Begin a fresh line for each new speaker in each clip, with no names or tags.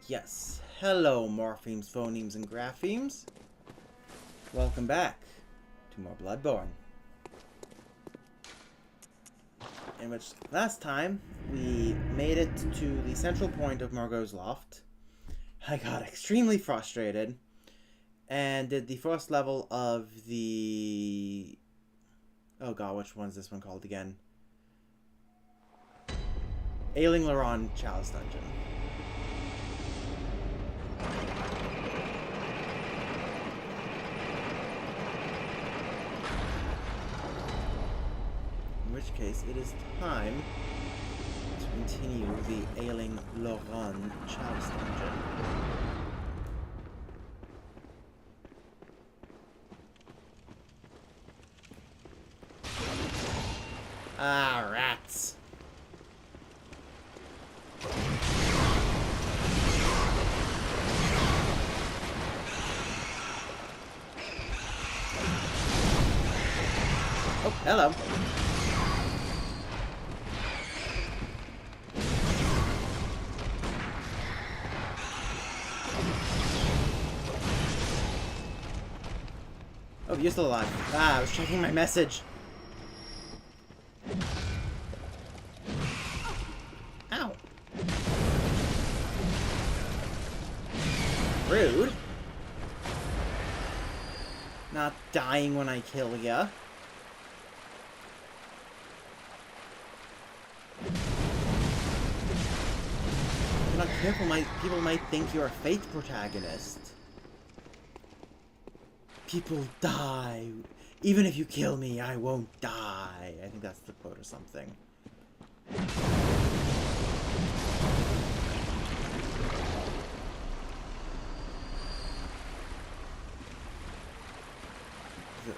Yes. Hello, morphemes, phonemes, and graphemes. Welcome back to more Bloodborne. In which last time we made it to the central point of Margot's loft. I got extremely frustrated and did the first level of the... Oh god, which one's this one called again? Ailing Laron Chalice Dungeon. In which case, it is time to continue the Ailing Laron Chalice Dungeon. Ah, rats! Oh, hello. Oh, you're still alive. Ah, I was checking my message. Ow. Rude. Not dying when I kill ya. If you're not careful, people might think you're a Fate protagonist. People die. Even if you kill me, I won't die. I think that's the quote or something.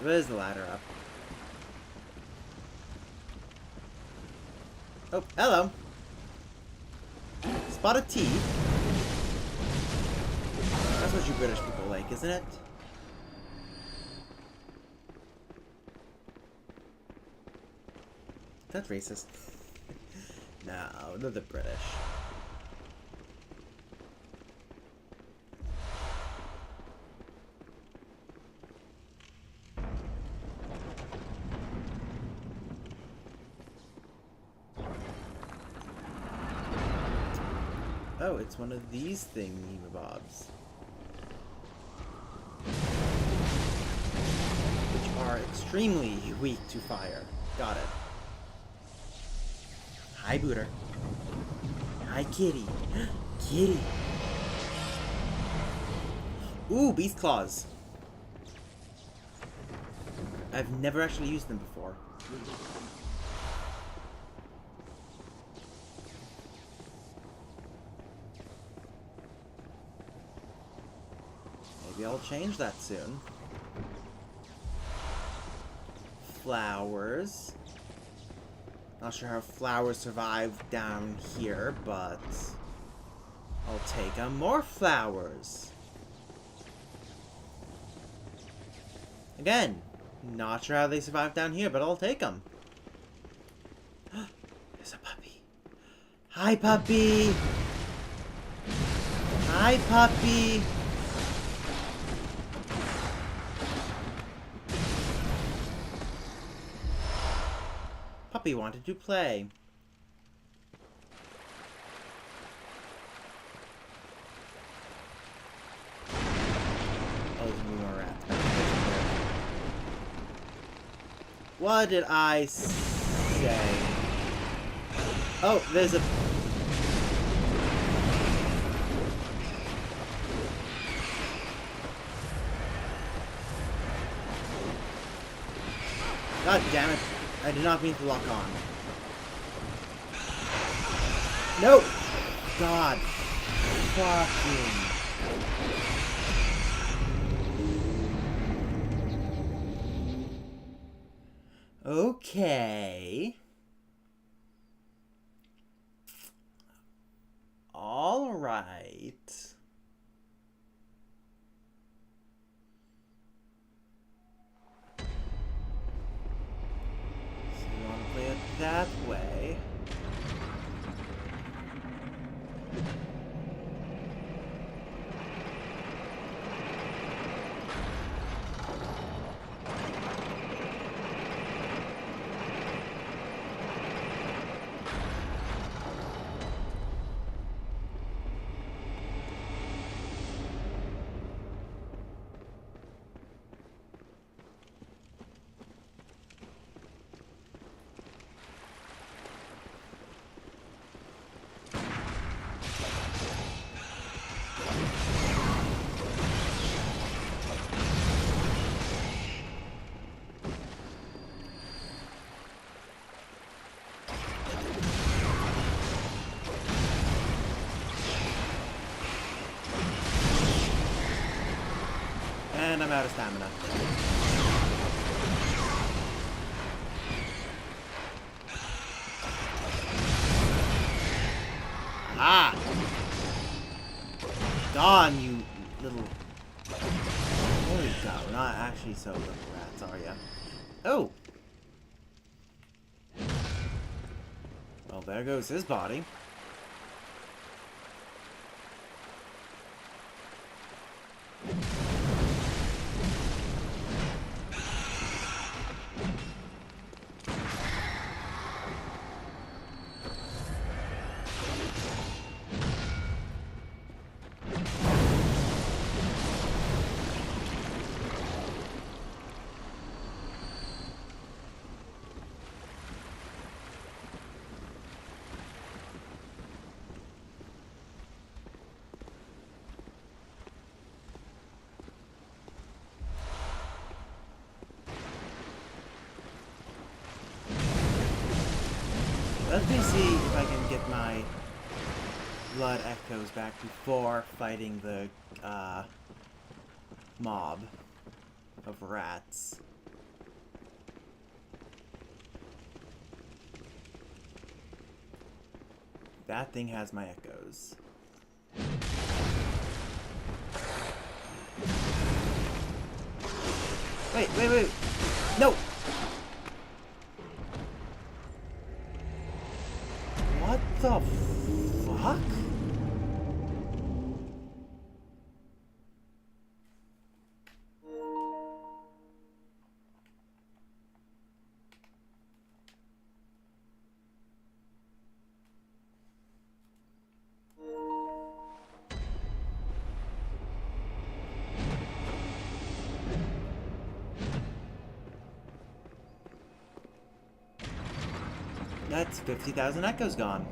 There's the ladder up. Oh, hello. Spot of tea. That's what you British people like, isn't it? That's racist. No, they're the British. Oh, it's one of these thingy-mabobs. Which are extremely weak to fire. Got it. Hi, Booter. Hi, Kitty. Kitty. Ooh, Beast Claws. I've never actually used them before. Maybe I'll change that soon. Flowers. Not sure how flowers survive down here, but I'll take them. More flowers. Again, not sure how they survive down here, but I'll take them. There's a puppy. Hi, puppy. Hi, puppy. Puppy wanted to play. Oh, there's more rats. What did I say? Oh, there's a... God damn it. I did not mean to lock on. Nope! God. Fucking. Okay. Alright. Play it that way. And I'm out of stamina. Ah! Gone, you little... There you go. Not actually so little rats, are ya? Oh! Well, there goes his body. Let me see if I can get my blood echoes back before fighting the mob of rats. That thing has my echoes. Wait! No! What the fuck? That's 50,000 echoes gone.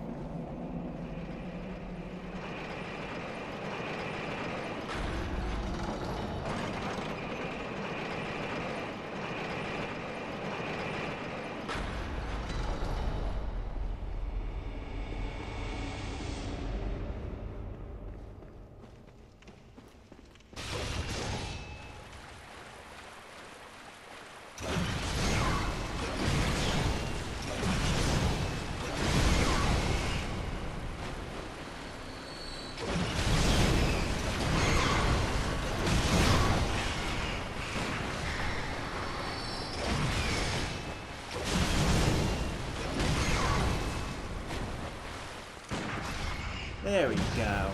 There we go.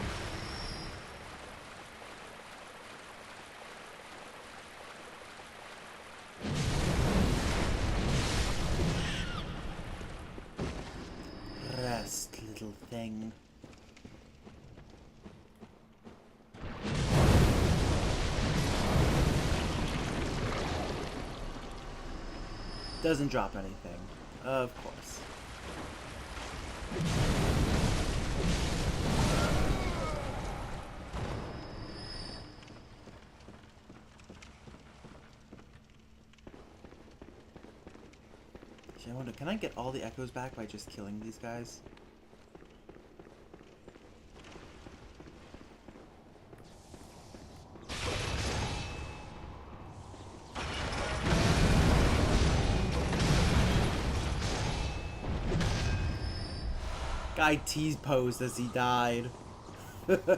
Rest, little thing. Doesn't drop anything, of course. I wonder, can I get all the echoes back by just killing these guys? Guy T-posed as he died. Pathetic.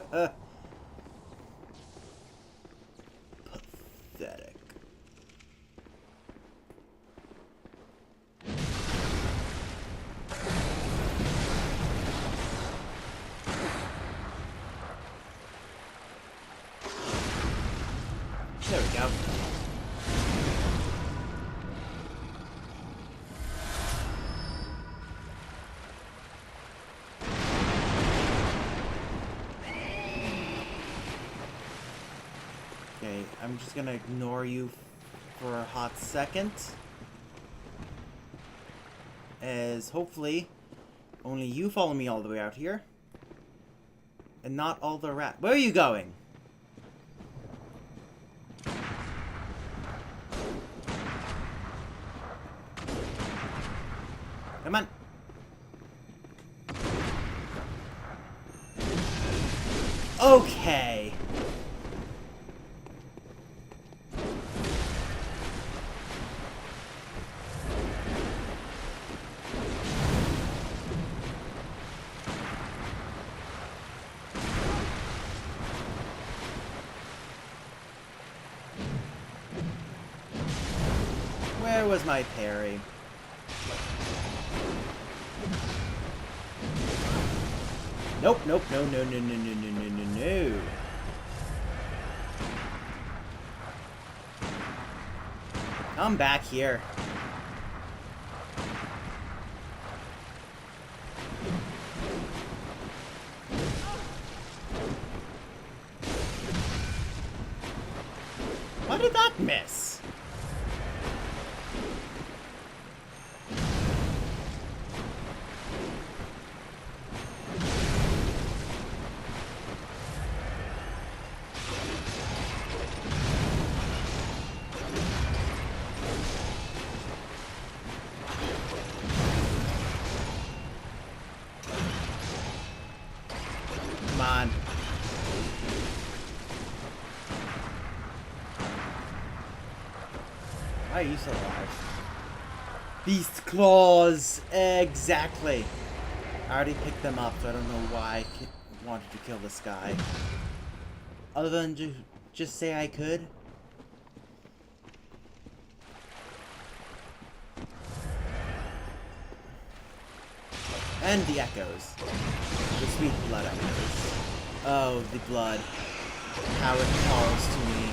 There we go. Okay, I'm just gonna ignore you for a hot second. As hopefully only you follow me all the way out here. And not all the rat. Where are you going? Come on. Okay. was my parry? Nope, nope, no, no, no, no, no, no, no, no, no. Come back here. Why did that miss? Come on. Why are you still alive? Beast claws! Exactly! I already picked them up, so I don't know why I wanted to kill this guy. Other than just say I could. And the echoes. The sweet blood echoes. Oh, the blood. How it calls to me.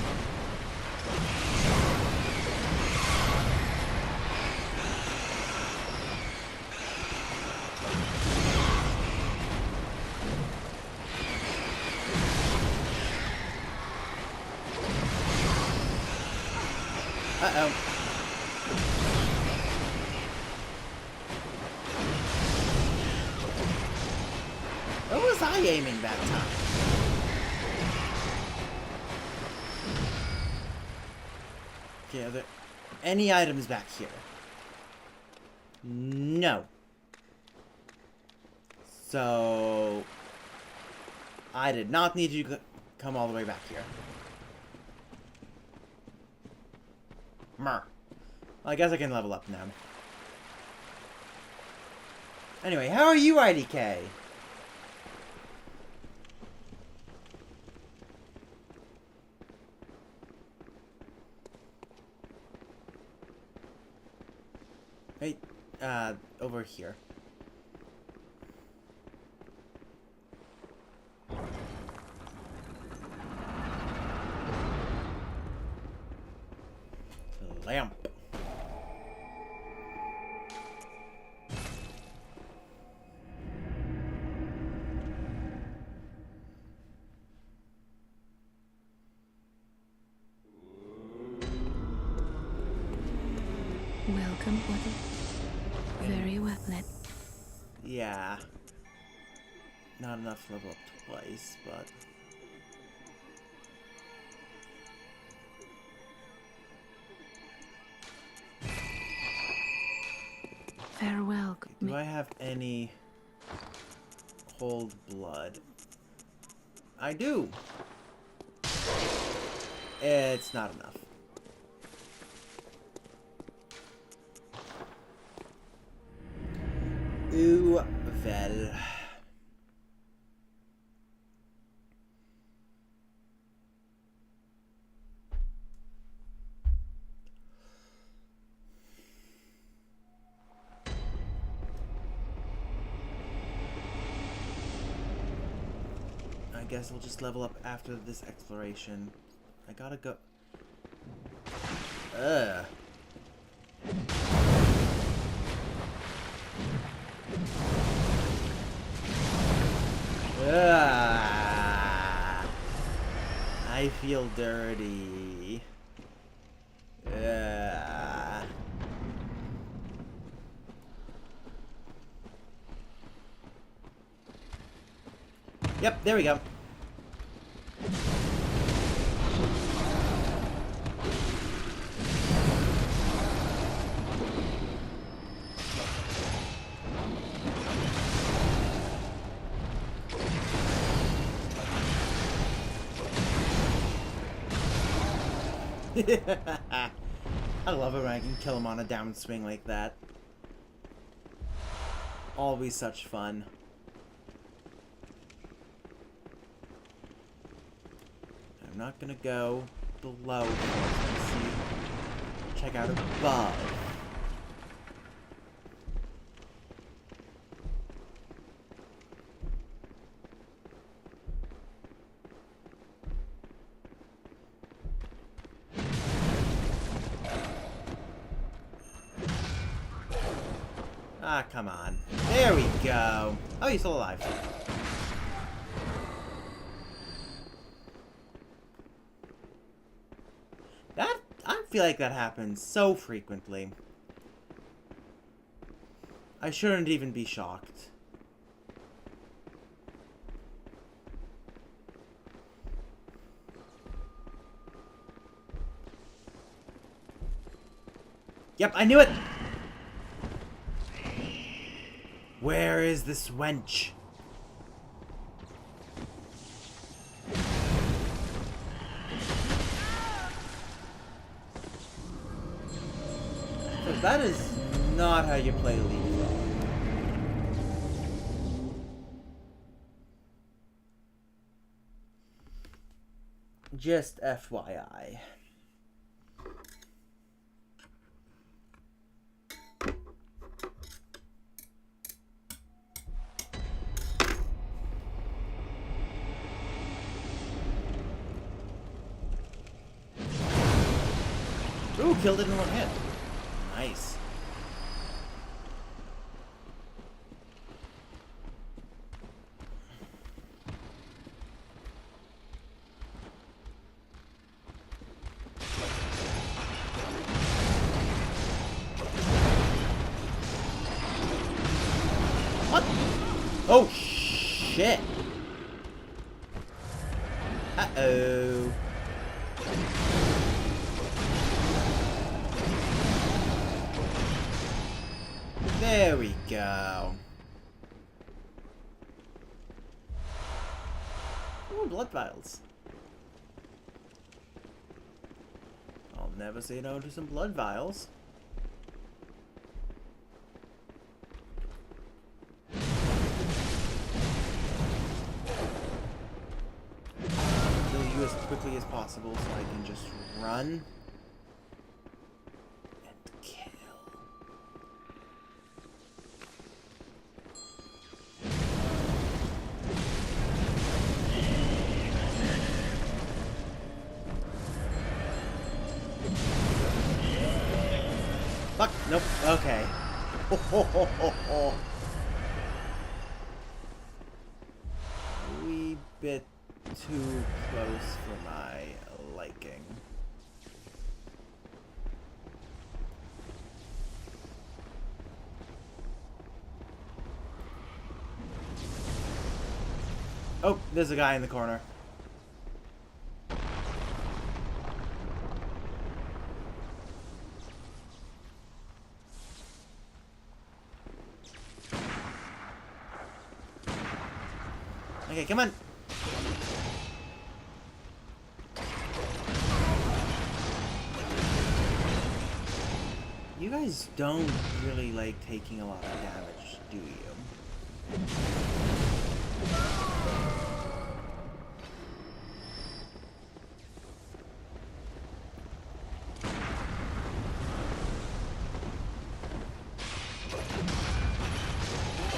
Uh-oh. What was I aiming that time? Okay, are there any items back here? No. So... I did not need you to come all the way back here. Mer. Well, I guess I can level up now. Anyway, how are you, IDK? Hey, over here. Lamp.
Welcome, buddy. Very well met.
Yeah. Not enough to level up twice, but...
Farewell.
Do I have any cold blood? I do! It's not enough. Ooh, well. I guess I'll just level up after this exploration. I gotta go. Ugh. I feel dirty. Yep, there we go. I love it when I can kill him on a downswing like that. Always such fun. I'm not gonna go below. Let's see. Check out above. Ah, come on. There we go. Oh, he's still alive. I feel like that happens so frequently. I shouldn't even be shocked. Yep, I knew it! Where is this wench? So that is not how you play Leapfrog. Just FYI. Ooh, killed it in one hit. Nice. What? Oh, shit. Uh-oh. There we go. Ooh, blood vials. I'll never say no to some blood vials. Kill you as quickly as possible so I can just run and kill. Fuck, nope, okay. Ho, ho, ho, ho, ho. A wee bit too close for my liking. Oh, there's a guy in the corner. Okay, come on. You guys don't really like taking a lot of damage, do you?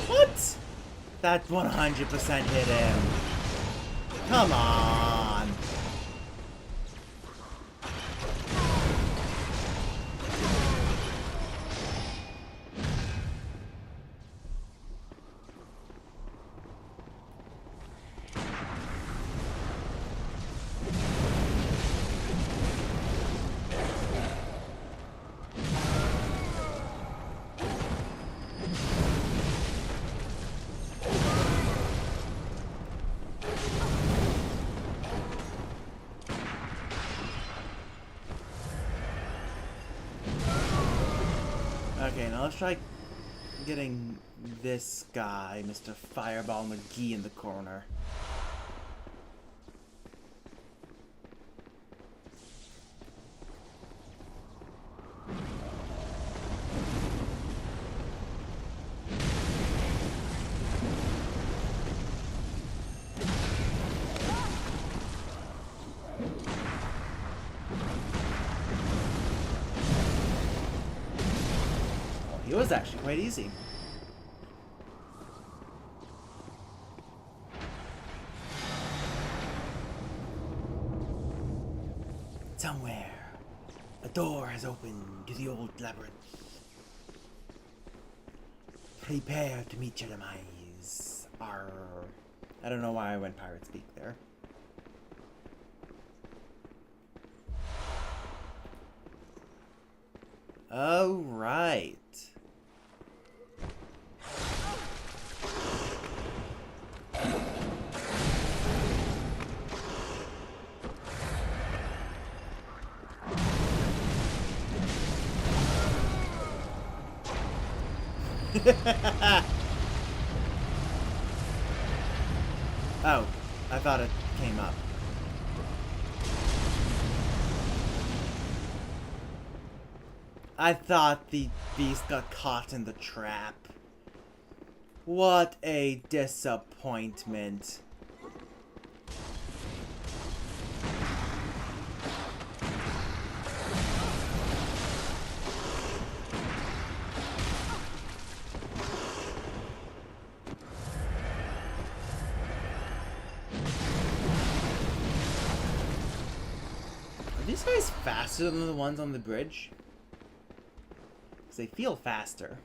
What? That 100% hit him. Come on. Okay, now let's try getting this guy, Mr. Fireball McGee, in the corner. It was actually quite easy. Somewhere, a door has opened to the old labyrinth. Prepare to meet your demise. Arr. I don't know why I went pirate speak there. Oh, right. Oh, I thought it came up. I thought the beast got caught in the trap. What a disappointment. Are these guys faster than the ones on the bridge? Because they feel faster.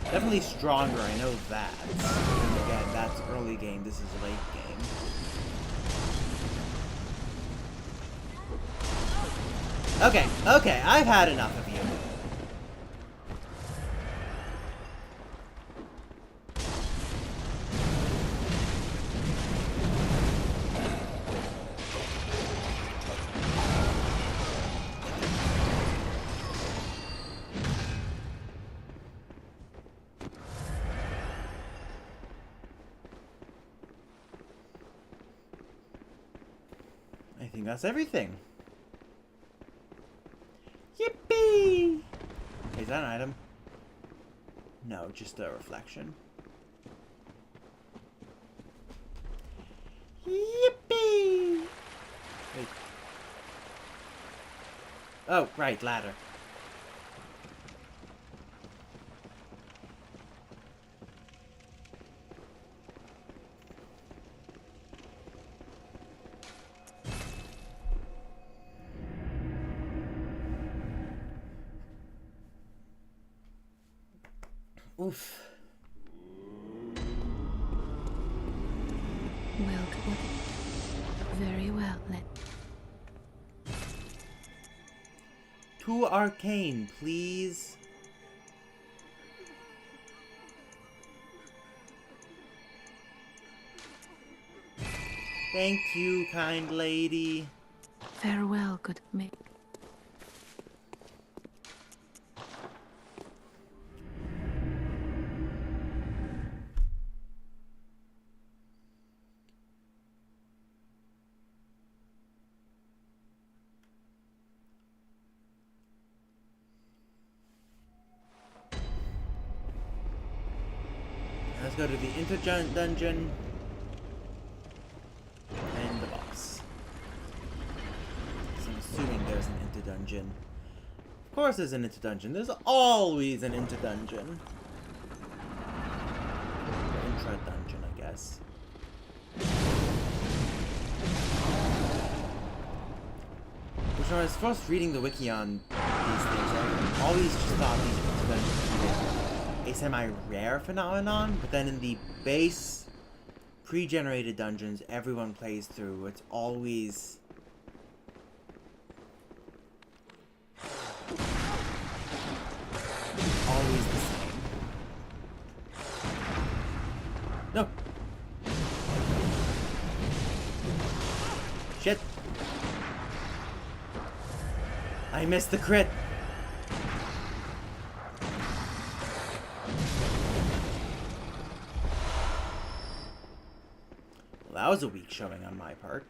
Definitely stronger, I know that. And again, that's early game, this is late game. Okay, okay, I've had enough of you. I think that's everything. Yippee! Is that an item? No, just a reflection. Yippee! Wait. Oh, right, ladder. Oof.
Well, very well then.
Too arcane, please. Thank you, kind lady.
Farewell, good mate.
Let's go to the inter-dungeon. And the boss. So I'm assuming there's an inter-dungeon. Of course there's an inter-dungeon. There's always an inter-dungeon. Or intra-dungeon, I guess. Which when I was first reading the wiki on these things, I always just thought these inter-dungeons were a semi-rare phenomenon, but then in the base pre-generated dungeons everyone plays through, it's always the same. No. Shit. I missed the crit. Well, that was a weak showing on my part.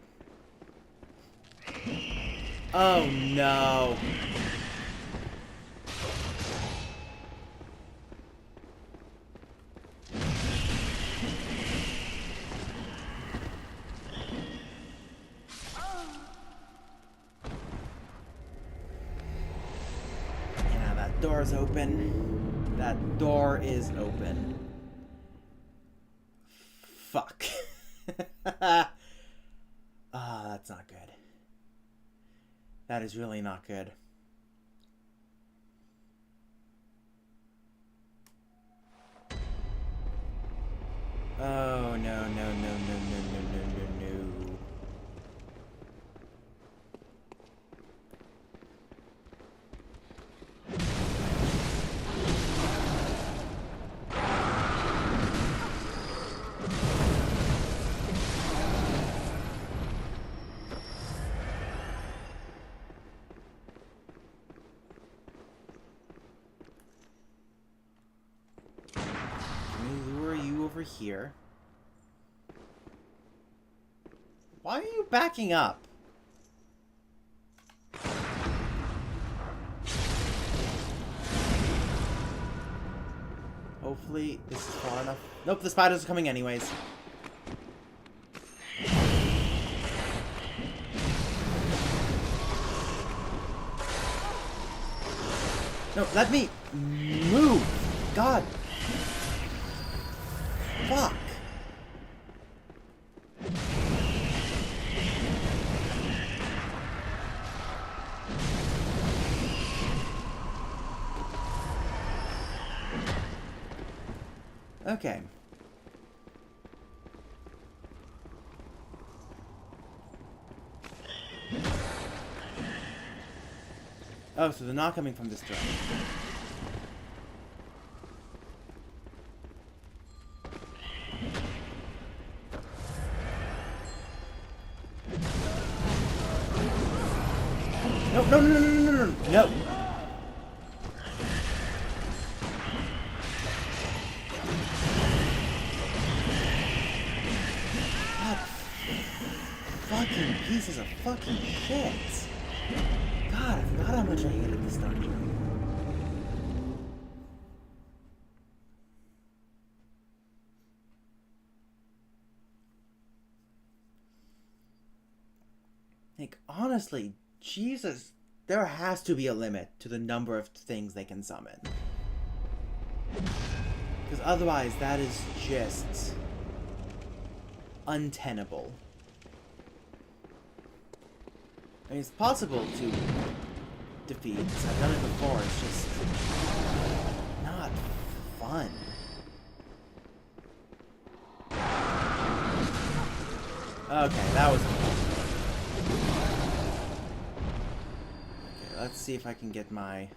Oh no. Yeah, that door's open. That door is open. Fuck. Ah, that's not good. That is really not good. Oh, no, no, no, no, no, no, no, no, no. Lure you over here. Why are you backing up? Hopefully this is far enough. Nope, the spiders are coming anyways. No, let me move. God. Fuck. Okay. Oh, so they're not coming from this direction. No, no, no, no, no, no, no, no. God. Fucking pieces of fucking shit. God, I forgot how much I hated this dungeon. Like, honestly, Jesus, there has to be a limit to the number of things they can summon. Because otherwise, that is just untenable. I mean, it's possible to defeat. I've done it before. It's just not fun. Okay, that was cool. Okay, let's see if I can get my...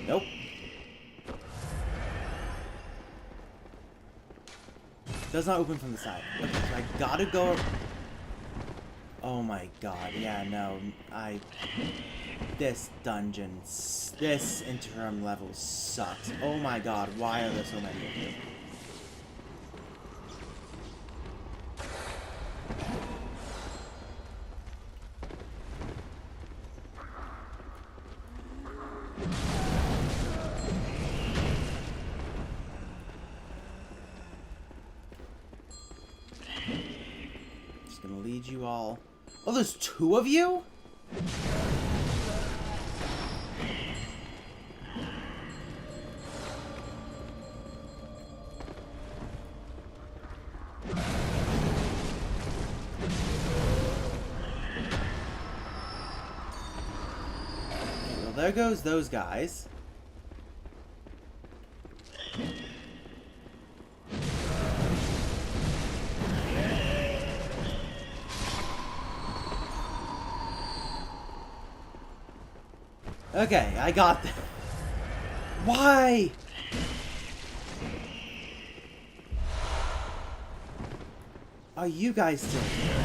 Nope. Does not open from the side. Okay, so I gotta go... Oh my god, yeah, no, This dungeon, this interim level sucks. Oh my god, why are there so many of you? Just gonna lead you all... Oh, there's 2 of you? Well, there goes those guys. Okay, I got them. Why? Are you guys still here?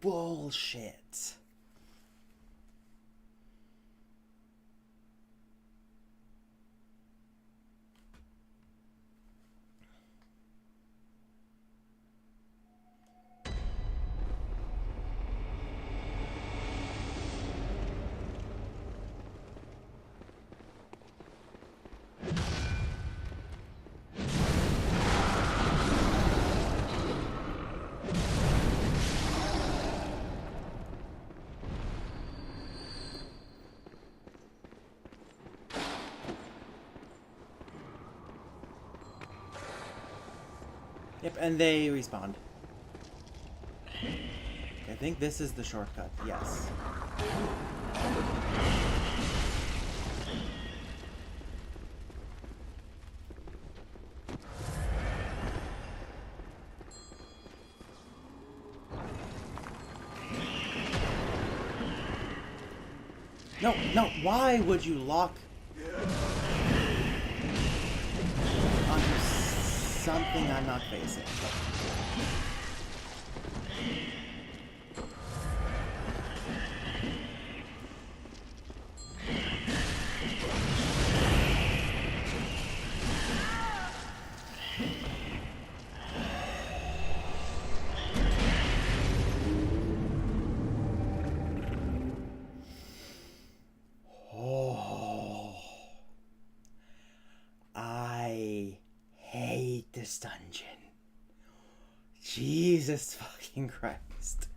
bullshit. Yep, and they respawned. I think this is the shortcut, yes. No, no, why would you lock onto something I'm not facing? I hate this dungeon. Jesus fucking Christ.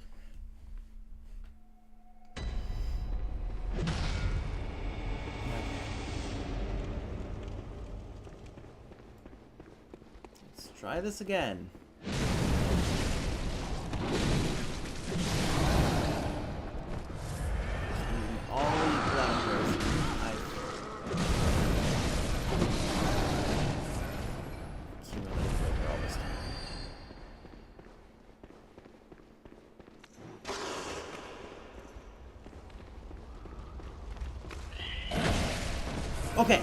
Let's try this again. All the blunders accumulated over all this time. Okay.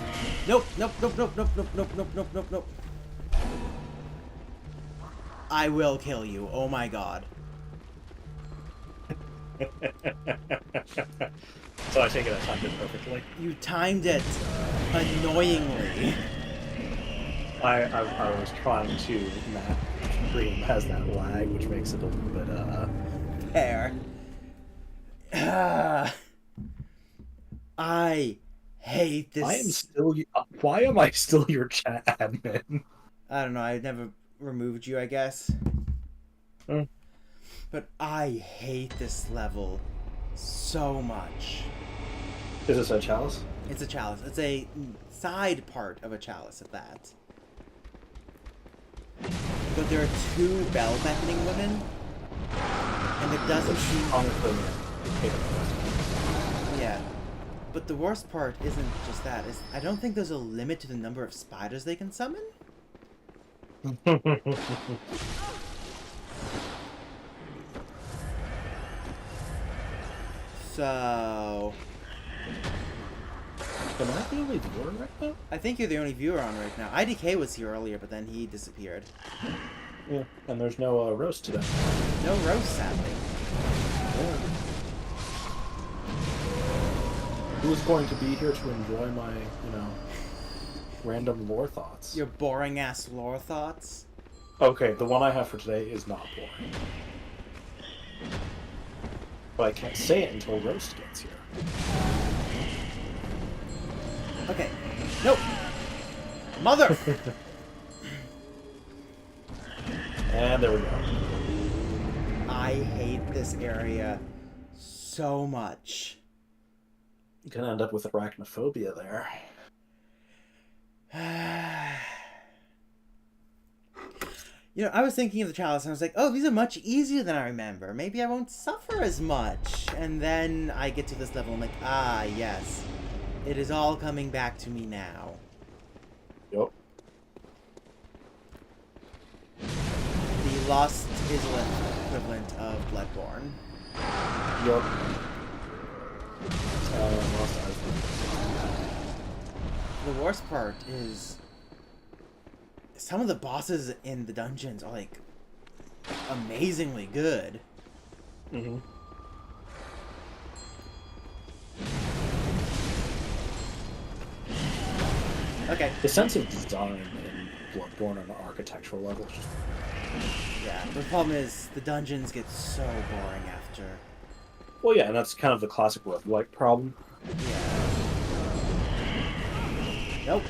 Nope, nope, nope, nope, nope, nope, nope, nope, nope, nope, nope. I will kill you. Oh my god.
So I take it I timed it perfectly.
You timed it annoyingly.
I was trying to map Dream has that lag, which makes it a little bit
Fair. I hate this.
I am still. Why am I still your chat admin?
I don't know. I never removed you, I guess.
Hmm.
But I hate this level so much.
Is this a chalice?
It's a chalice. It's a side part of a chalice at that. But there are two bell beckoning women, and it doesn't seem.
Honestly,
Yeah. But the worst part isn't just that. Is I don't think there's a limit to the number of spiders they can summon. So
Am I the only viewer right now?
I think you're the only viewer on right now. IDK was here earlier, but then he disappeared.
Yeah, and there's no roast today.
No roast, sadly.
Yeah. Who's going to be here to enjoy my, random lore thoughts?
Your boring ass lore thoughts.
Okay, the one I have for today is not boring. But I can't say it until Roast gets here.
Okay. Nope. Mother.
And there we go.
I hate this area so much.
You're gonna end up with arachnophobia there.
I was thinking of the chalice and I was like, oh, these are much easier than I remember. Maybe I won't suffer as much. And then I get to this level and I'm like, ah, yes. It is all coming back to me now.
Yup.
The Lost Islet equivalent of Bloodborne.
Yup.
The worst part is some of the bosses in the dungeons are like amazingly good.
Mm-hmm.
Okay.
The sense of design in Bloodborne on the architectural level is just...
Yeah, the problem is the dungeons get so boring after.
Well, yeah, and that's kind of the classic roguelike problem.
Yeah. Nope.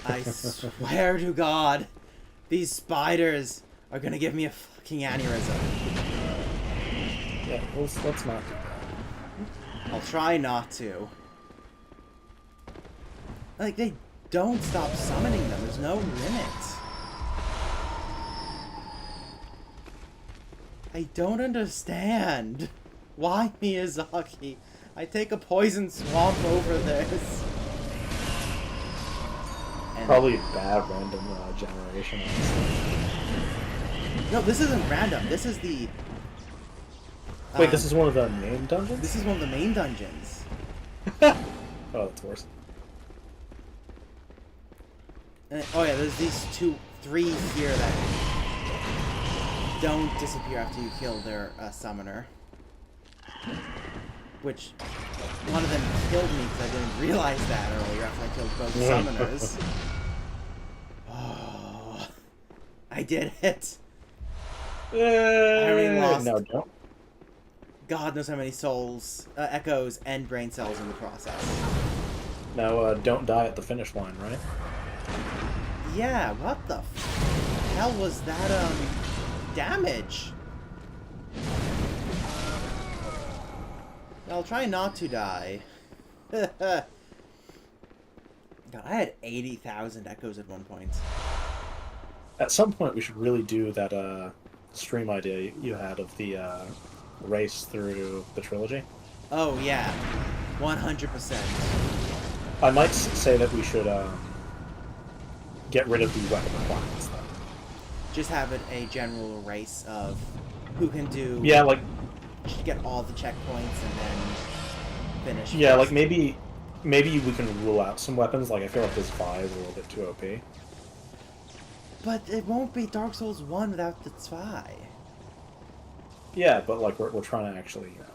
I swear to God, these spiders are gonna give me a fucking aneurysm.
Yeah, let's not do that.
I'll try not to. Like, they don't stop summoning them. There's no limit. I don't understand. Why Miyazaki? I take a poison swamp over this. And
Probably bad random generation.
no, this isn't random. This is the...
Wait, this is one of the main dungeons?
This is one of the main dungeons.
Oh, that's worse.
Oh yeah, there's these three here that don't disappear after you kill their summoner. Which, one of them killed me because I didn't realize that earlier after I killed both summoners. Oh, I did it. I already lost.
No, don't.
God knows how many souls, echoes, and brain cells in the process.
Now, don't die at the finish line, right?
Yeah, what the hell was that, damage? I'll try not to die. God, I had 80,000 echoes at one point.
At some point, we should really do that stream idea you had of the race through the trilogy.
Oh, yeah. 100%.
I might say that we should get rid of the weapon requirements, though.
Just have it a general race of who can do...
Yeah, like...
get all the checkpoints and then finish.
Yeah,
first.
like maybe we can rule out some weapons. Like I feel like this Vi is a little bit too OP.
But it won't be Dark Souls 1 without the Zwei.
Yeah, but like we're trying to actually, you know,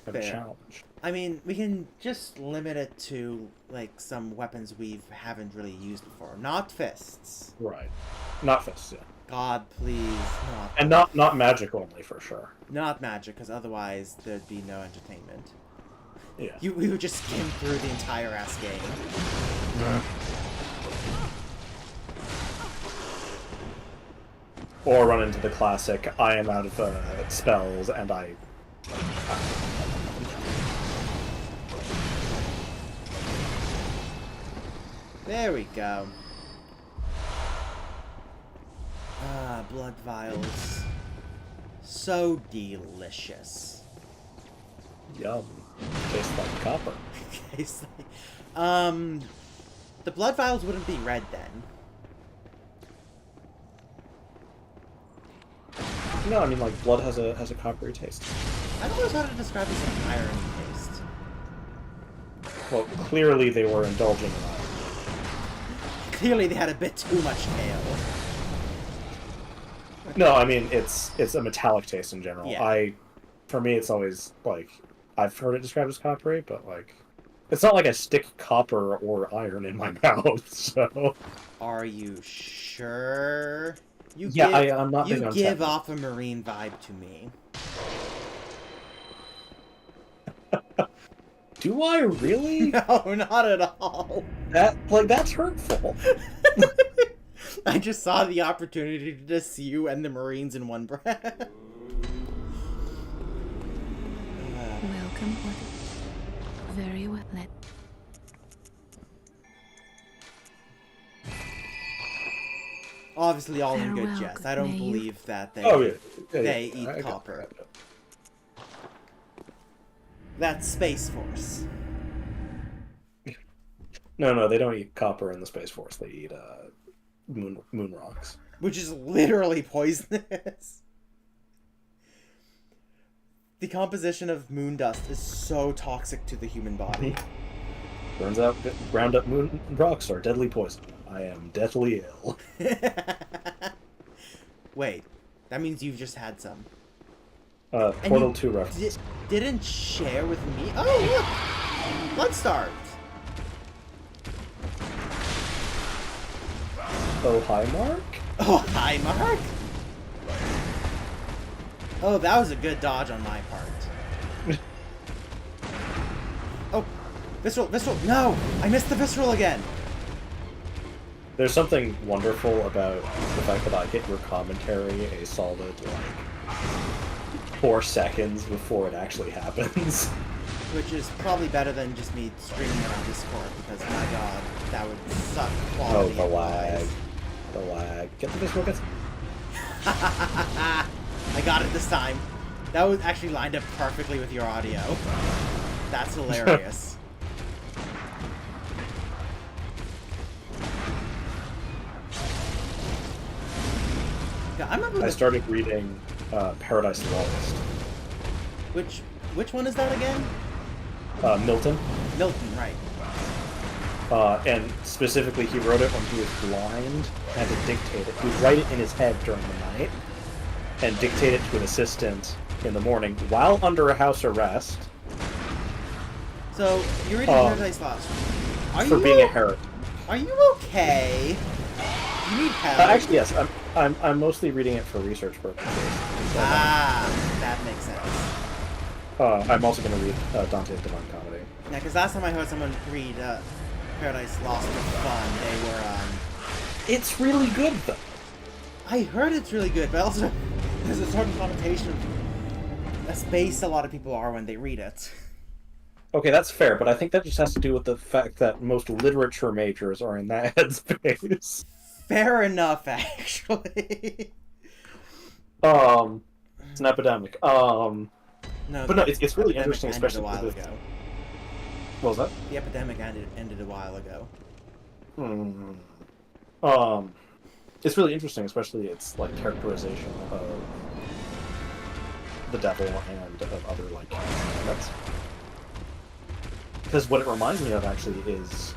have a
Fair.
challenge.
I mean, we can just limit it to like some weapons we haven't really used before. Not fists.
Right. Not fists, yeah.
God, please, not.
And not magic only for sure.
Not magic, because otherwise there'd be no entertainment.
Yeah.
We would just skim through the entire ass game.
Or run into the classic, I am out of spells and I...
There we go. Ah, blood vials. So delicious.
Yum. Tastes like copper.
Tastes like... the blood vials wouldn't be red then.
No, I mean like blood has a coppery taste.
I don't know how to describe this as an iron taste.
Well, clearly they were indulging in iron.
Clearly they had a bit too much kale.
No, I mean it's a metallic taste in general.
Yeah.
For me, it's always like I've heard it described as coppery, but like it's not like I stick copper or iron in my mouth. So
Are you sure?
I'm not.
You
big on
give
techno.
off a marine vibe to me.
Do I really?
No, not at all.
That's hurtful.
I just saw the opportunity to just see you and the Marines in one breath.
Welcome. Very well. Let
Obviously, all in good
Farewell,
jest.
good
I don't
may you-
believe that they
Oh yeah.
they
yeah,
eat
I get
copper.
that.
That's Space Force.
No, they don't eat copper in the Space Force. They eat moon rocks.
Which is literally poisonous. The composition of moon dust is so toxic to the human body.
Turns out ground up moon rocks are deadly poison. I am deathly ill.
Wait, that means you've just had some. And
Portal
you
2 reference.
didn't share with me? Oh, look! Bloodstarved!
Oh, hi, Mark?
Oh, hi, Mark! Oh, that was a good dodge on my part. Oh, Visceral, no! I missed the Visceral again!
There's something wonderful about the fact that I get your commentary a solid, like, 4 seconds before it actually happens.
Which is probably better than just me streaming it on Discord, because, my god, that would suck
Oh,
quality.
the lag. The lag. Get the Visceral, get
I got it this time. That was actually lined up perfectly with your audio. That's hilarious. Yeah, I remember
I started reading Paradise Lost.
Which one is that again?
Milton.
Milton, right.
And specifically, he wrote it when he was blind, had to dictate it. He would write it in his head during the night, and dictate it to an assistant in the morning while under a house arrest.
So, you're reading Paradise Lost.
For being a heretic.
Are you okay? You need help.
Actually, yes. I'm mostly reading it for research purposes.
That makes sense.
I'm also going to read Dante's Divine Comedy.
Yeah, because last time I heard someone read Paradise Lost for fun, they were,
It's really good, though.
I heard it's really good, but also there's a certain connotation of a space a lot of people are when they read it.
Okay, that's fair, but I think that just has to do with the fact that most literature majors are in that headspace.
Fair enough, actually.
It's an epidemic.
No,
but no, it's really interesting,
ended
especially
a while
with...
ago.
What was that?
The epidemic ended a while ago.
It's really interesting, especially its like characterization of the devil and of other like planets. Because what it reminds me of actually is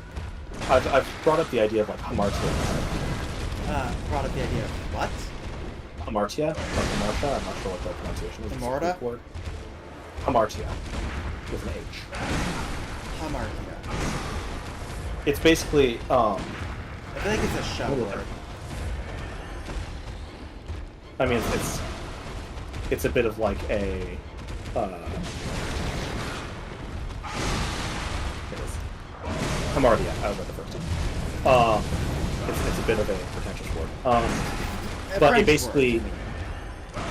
I've brought up the idea of like hamartia.
Brought up the idea of what?
Hamartia? Like hamartia? I'm not sure what the pronunciation is.
Hamorta?
Hamartia. With an H.
Hamartia.
It's basically,
I feel like it's a show word.
I mean, it's a bit of like a, it is. Hamartia, I was at the first time. It's a bit of a pretentious word. But it basically,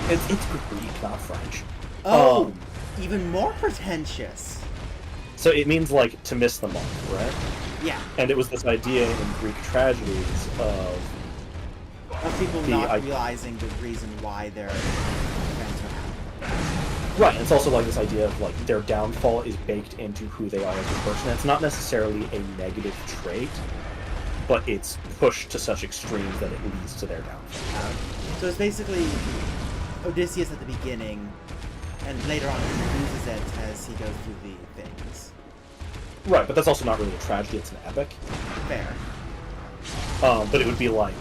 it's Greek, not French.
Oh, even more pretentious.
So it means like to miss the mark, right?
Yeah.
And it was this idea in Greek tragedies of
people not realizing the reason why their events are happening.
Right, and it's also like this idea of like their downfall is baked into who they are as a person. It's not necessarily a negative trait, but it's pushed to such extremes that it leads to their downfall.
So it's basically Odysseus at the beginning, and later on he loses it as he goes through the things.
Right, but that's also not really a tragedy, it's an epic.
Fair.
But it would be like...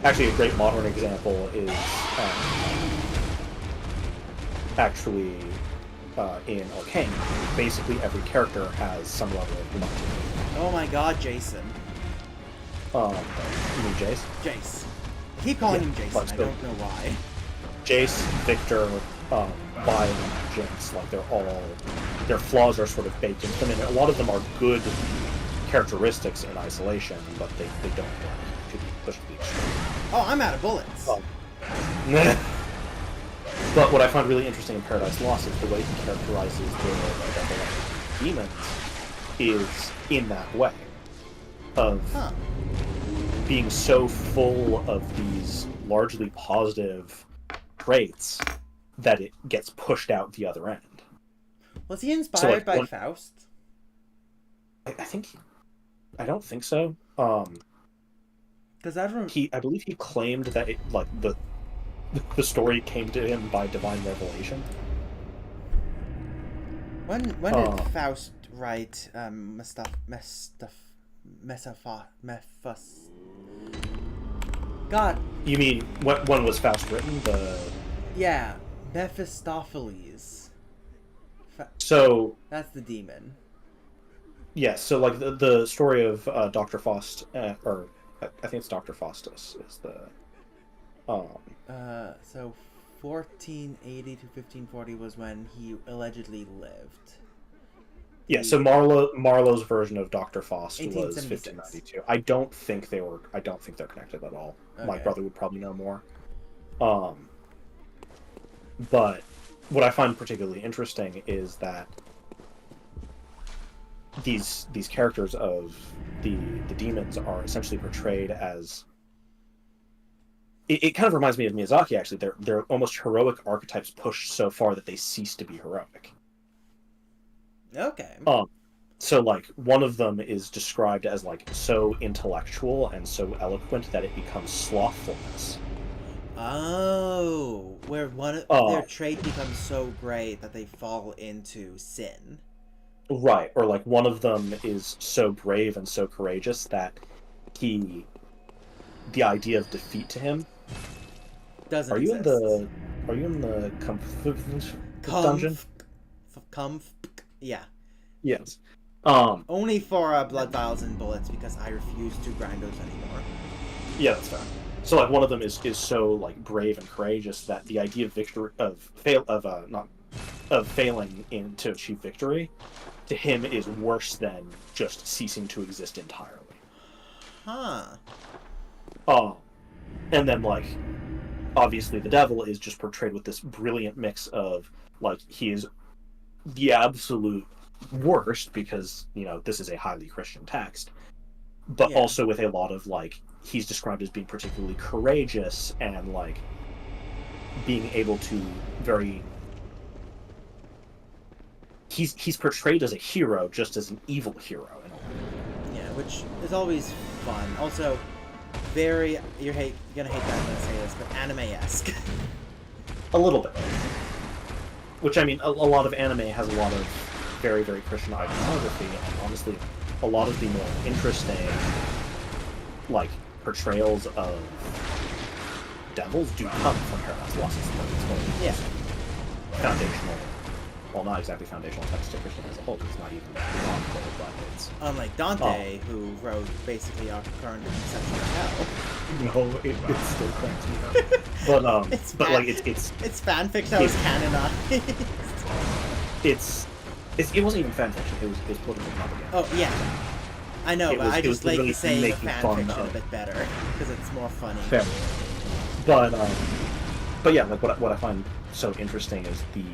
actually, a great modern example is actually in Arcane. Basically, every character has some level of humanity.
Oh my god, Jason.
You mean Jace?
Jace. I keep calling him Jason, I
go.
don't know why.
Jace, Victor, Bion, Jinx, like their flaws are sort of baked into them, and a lot of them are good characteristics in isolation, but they don't want to be pushed to the extreme.
Oh, I'm out of bullets.
But what I find really interesting in Paradise Lost is the way he characterizes the demons is in that way of being so full of these largely positive traits that it gets pushed out the other end.
Was he inspired by Faust?
I don't think so.
Because
I believe he claimed that it, like the story came to him by divine revelation.
When did Faust write God.
You mean when was Faust written?
Yeah, Mephistopheles.
So
That's the demon.
yeah, so like the story of Dr. Faust, or I think it's Dr. Faustus is the.
So 1480 to 1540 was when he allegedly lived.
Yeah, so Marlowe's version of Dr. Faust was
1876.
1592. I don't think they're connected at all.
Okay.
My brother would probably know more. But what I find particularly interesting is that these characters of the demons are essentially portrayed as. It kind of reminds me of Miyazaki. Actually, they're almost heroic archetypes pushed so far that they cease to be heroic.
Okay.
So like one of them is described as like so intellectual and so eloquent that it becomes slothfulness.
Oh, where their trait becomes so great that they fall into sin.
Right, or like one of them is so brave and so courageous that the idea of defeat to him
doesn't
exist. Are you in the dungeon?
Yeah.
Yes.
Only for blood vials and bullets because I refuse to grind those anymore.
Yeah, that's fair. So like one of them is so like brave and courageous that the idea of failing to achieve victory to him is worse than just ceasing to exist entirely.
Huh.
And then like obviously the devil is just portrayed with this brilliant mix of like he is the absolute worst because this is a highly Christian text, but also with a lot of like he's described as being particularly courageous and like being able to he's portrayed as a hero just as an evil hero in a way.
Yeah, which is always fun. Also, you're gonna hate that I'm gonna say this, but anime-esque.
A little bit. Which I mean, a lot of anime has a lot of very, very Christian iconography, and honestly, a lot of the more interesting, like, portrayals of devils do come from Paradise Lost. It's one of the foundational, well, not exactly foundational text to Christian as a whole, it's not even canonical, but it's...
Unlike Dante, who wrote basically our current conception of hell.
No, it's still cracks me up. But, it's
fanfic that was canonized.
It wasn't even fanfiction, it was political propaganda.
Oh, yeah. I know, but I just like
really
saying fanfiction a bit better, because it's more funny.
Fair. But yeah, like what I find so interesting is the,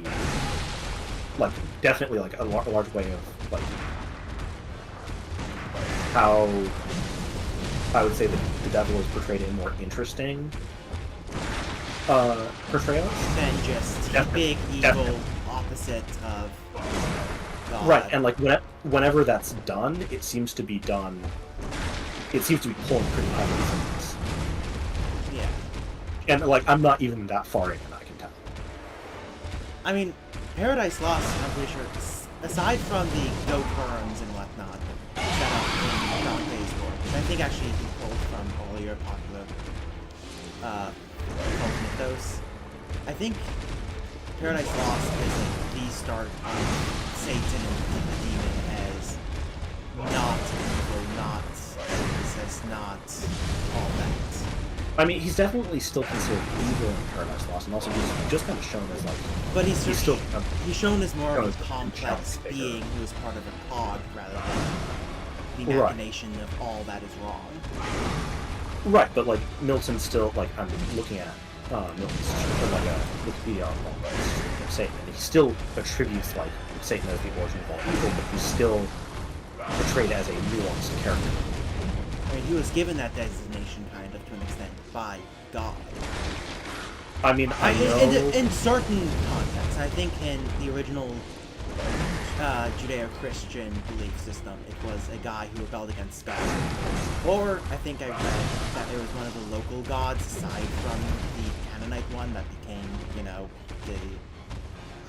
like, definitely like a large way of like how I would say that the devil is portrayed in more interesting portrayals
than just big evil opposite of God.
Right, and like whenever that's done, it seems to be pulling pretty heavily from this.
Yeah.
And like I'm not even that far in, I can tell.
I mean, Paradise Lost, I'm pretty sure, aside from the goat worms and whatnot set up in Dante's work, which I think actually he pulled from all your popular cult mythos, I think Paradise Lost is like the start of Satan and the demon as not evil, not Jesus, not all that.
I mean, he's definitely still considered evil in Paradise Lost, and also he's just kind of shown as like.
But he's shown as more of a complex being who is part of a pod rather than the machination of all that is wrong.
Right, but like Milton still like I'm looking at Milton's like a Wikipedia article of Satan, and he still attributes like Satan as the origin of all evil, but he's still portrayed as a nuanced character.
I mean, he was given that designation kind of to an extent by God.
I mean, I know
in certain contexts. I think in the original Judeo-Christian belief system, it was a guy who rebelled against God. Or I think I read that it was one of the local gods aside from the Canaanite one that became, the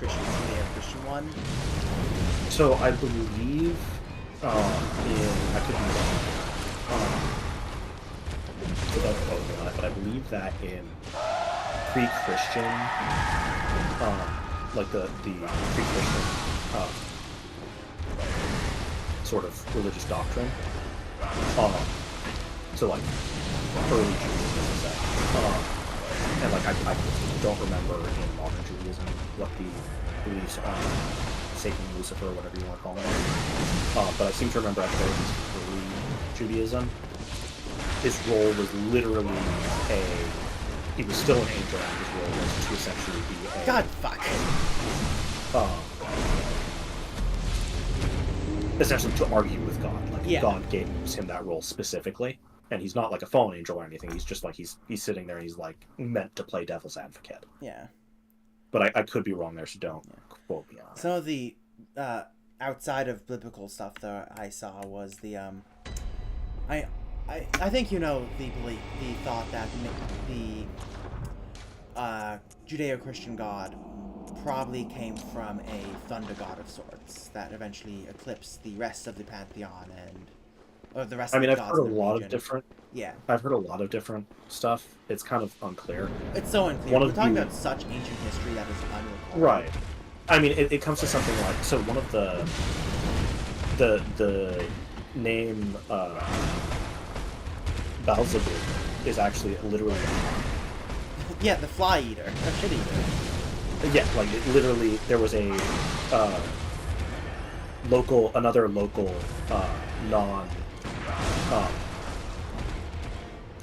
Judeo-Christian one.
So I believe I could be wrong. Without quoting on it, but I believe that in pre-Christian, like the pre-Christian sort of religious doctrine, so like early Judaism, say, and like I don't remember in modern Judaism what the beliefs on Satan, Lucifer, whatever you want to call them, but I seem to remember at the very least early Judaism, his role was literally he was still an angel, and his role was to essentially be a...
God, fuck.
Essentially to argue with God. Like,
yeah.
God gave him that role specifically, and he's not like a fallen angel or anything, he's just like, he's sitting there and he's like, meant to play devil's advocate.
Yeah.
But I could be wrong there, so don't quote me on it.
Some of the, outside of biblical stuff that I saw was the, I think you know the thought that the Judeo-Christian god probably came from a thunder god of sorts that eventually eclipsed the rest of the pantheon or the rest of the gods.
I've heard a lot of different.
Yeah.
I've heard a lot of different stuff. It's kind of unclear.
It's so unclear. We're talking about such ancient history that is unrecorded.
Right. I mean, it comes to something like, so one of the name Beelzebub is actually literally
yeah, the fly eater, a shit eater.
Yeah, like it literally, there was a another local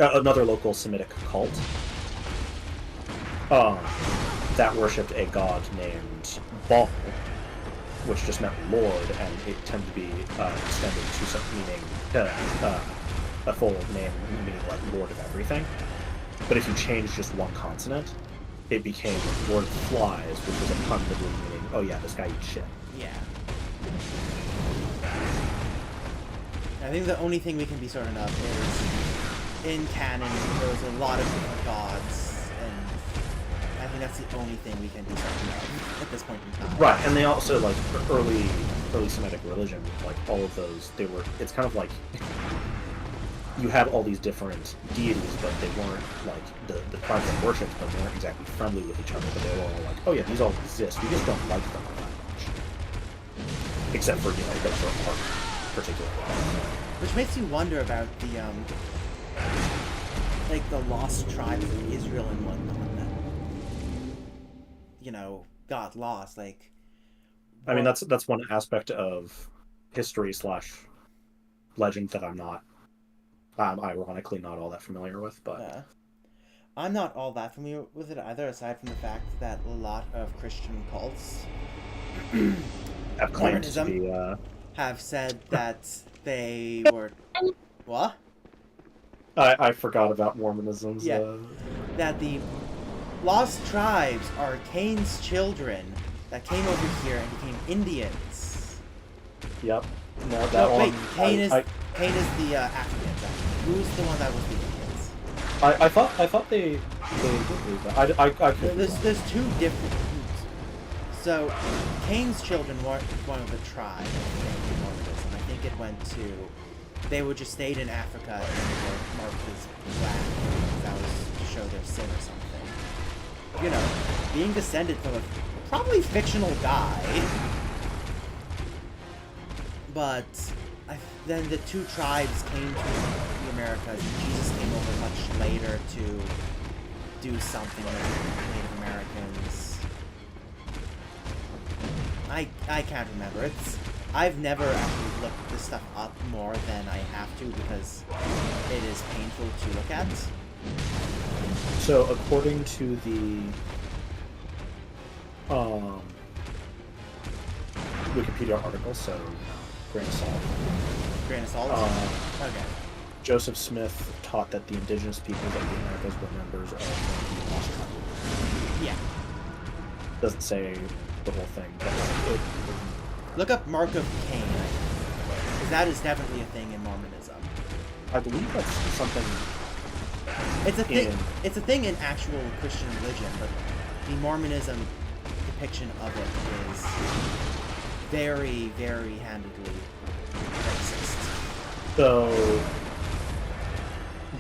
another local Semitic cult that worshipped a god named Baal, which just meant Lord, and it tended to be extended to some meaning a full name meaning like Lord of everything. But if you change just one consonant, it became Lord of Flies, which was a pun literally meaning, oh yeah, this guy eats shit.
Yeah. I think the only thing we can be certain of is, in canon, there was a lot of different gods, and I think that's the only thing we can be certain of at this point in time.
Right, and they also, like, early Semitic religion, like, all of those, it's kind of like, you had all these different deities, but they weren't, like, the tribes that worshipped, but they weren't exactly friendly with each other, but they were all like, oh yeah, these all exist, we just don't like them that much. Except for, whatever art particular.
Which makes you wonder about the, like, the lost tribes of Israel and whatnot that, got lost, like...
I mean, that's one aspect of history / legend that I'm ironically not all that familiar with, but...
Yeah. I'm not all that familiar with it either, aside from the fact that a lot of Christian cults
have claimed to be,
have said that they were... What?
I forgot about Mormonism's...
Yeah. That the lost tribes are Cain's children that came over here and became Indians.
Yep. No, that one...
Wait, Cain is the Africans. Who's the one that was the Indians?
I thought they did believe that. I could
There's two different... So, Cain's children weren't one of the tribe in Mormonism. I think it went to... They would just stayed in Africa and they were marked as black. That was to show their sin or something. Being descended from a probably fictional guy. But then the two tribes came to the Americas, and Jesus came over much later to do something with Native Americans. I can't remember. I've never actually looked this stuff up more than I have to because it is painful to look at.
So, according to the Wikipedia article, so grain of salt.
Grain of salt? Okay.
Joseph Smith taught that the indigenous peoples of the Americas were members of the lost tribe.
Yeah.
Doesn't say the whole thing, but
look up Mark of Cain, because that is definitely a thing in Mormonism.
I believe that's something.
It's a thing. It's a thing in actual Christian religion, but the Mormonism depiction of it is very, very handedly racist.
So,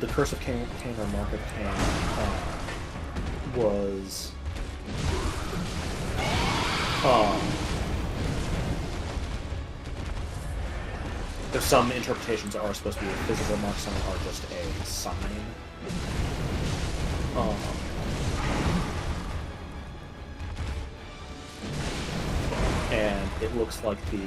the Curse of Cain or Mark of Cain was there's some interpretations are supposed to be a physical mark, some are just a sign. And it looks like the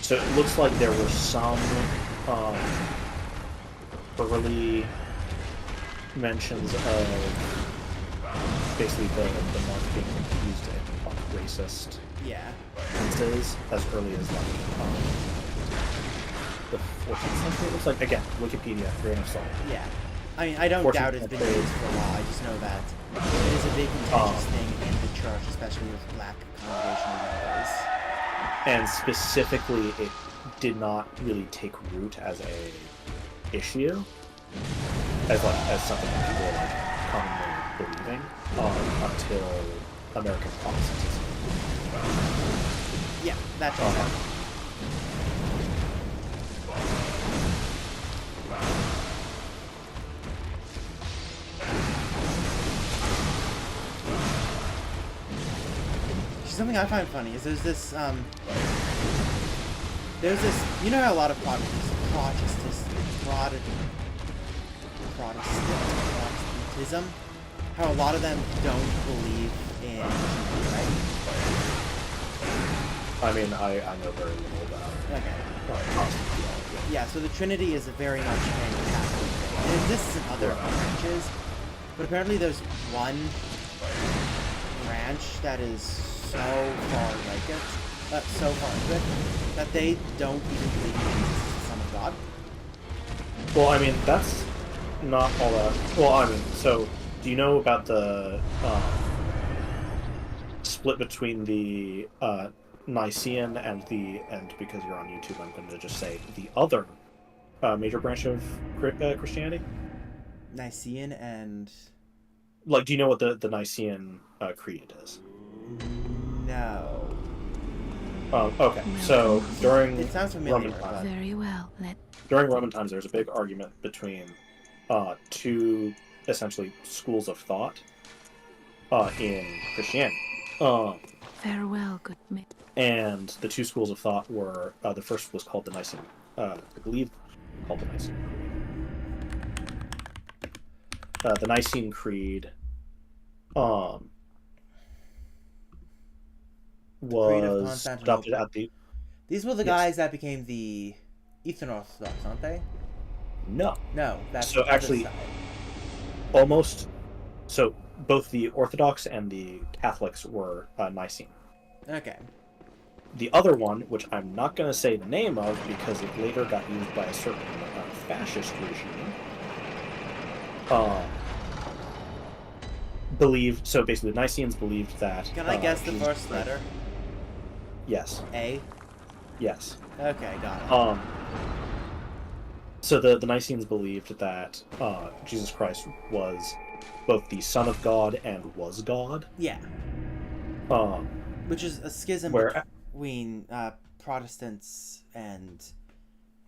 So it looks like there were some early mentions of basically the mark being used in like racist instances as early as like the 14th century. It looks like, again, Wikipedia, grain of salt.
Yeah. I mean, I don't doubt it's been used for a while. I just know that it is a big contentious thing in the church, especially with black congregational members.
And specifically, it did not really take root as a issue, as something that people were like commonly believing until American Protestantism.
Yeah, that's all. Something I find funny is there's this, you know how a lot of Protestantism, how a lot of them don't believe in, right?
I mean, I know very little about
Okay.
Protestantism.
Yeah, so the Trinity is a very much a Catholic thing. It exists in other branches, but apparently there's one branch that is so far like it, so far into it, that they don't even believe in Jesus as the Son of God.
Well, I mean, that's not all that... Well, I mean, so, do you know about the split between the Nicene and because you're on YouTube, I'm going to just say the other major branch of Christianity?
Nicene and...
Like, do you know what the Nicene Creed is?
No.
Okay, so during
it sounds familiar,
Roman times,
Very well.
during Roman times, there was a big argument between two essentially schools of thought in Christianity.
Farewell, good man.
And the two schools of thought were the first was called the Nicene, I believe, called the Nicene Creed. The Nicene Creed was adopted at the...
These were the guys that became the Eastern Orthodox, aren't they?
No.
No, that's
so
the
actually
other side.
Almost. So both the Orthodox and the Catholics were Nicene.
Okay.
The other one, which I'm not going to say the name of because it later got used by a certain fascist regime, believed... So basically, the Nicenes believed that...
Can I guess the first letter?
Yes.
A?
Yes.
Okay, got it.
So the Nicenes believed that Jesus Christ was both the Son of God and was God.
Yeah. Which is a schism between Protestants and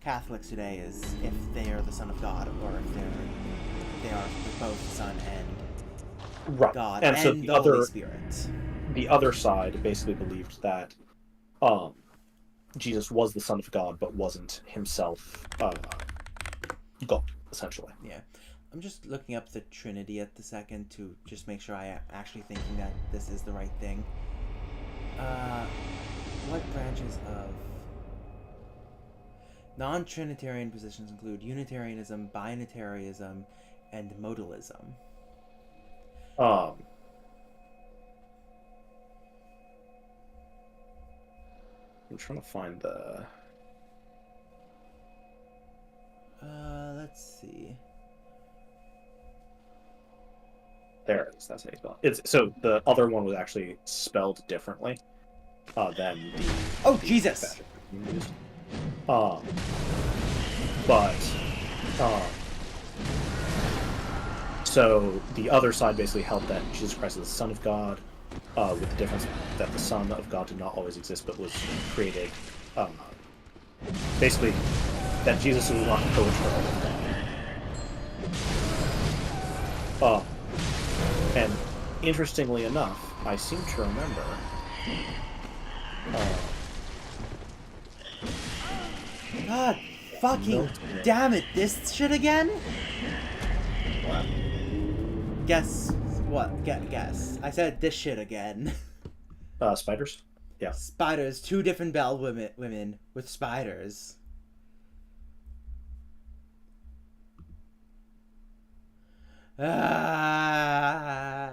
Catholics today, is if they are the Son of God or if they are both the Son and God and so the Holy Spirit.
The other side basically believed that Jesus was the Son of God, but wasn't himself God, essentially.
Yeah. I'm just looking up the Trinity at the second to just make sure I am actually thinking that this is the right thing. What branches of non-Trinitarian positions include Unitarianism, Binitarianism, and Modalism?
I'm trying to find the...
Let's see.
There it is. That's how you spell it. It's so the other one was actually spelled differently than the.
Oh,
the
Jesus!
Patrick used. But so the other side basically held that Jesus Christ is the Son of God, with the difference that the Son of God did not always exist but was created. Basically, that Jesus was not co-eternal with God. And interestingly enough, I seem to remember.
God fucking damn it! This shit again?
What?
Guess what? Guess. I said this shit again.
Spiders? Yeah.
Spiders. 2 different bell women with spiders. Ah.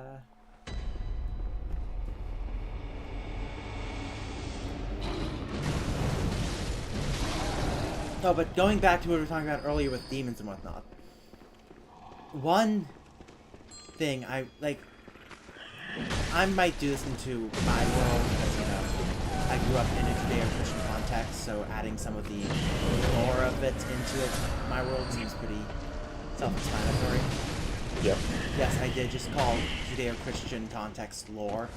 No, but going back to what we were talking about earlier with demons and whatnot. One thing I might do this into my world because, I grew up in a Judeo-Christian context, so adding some of the lore of it into my world seems pretty self-explanatory.
Yep.
Yes, I did just call Judeo-Christian context lore.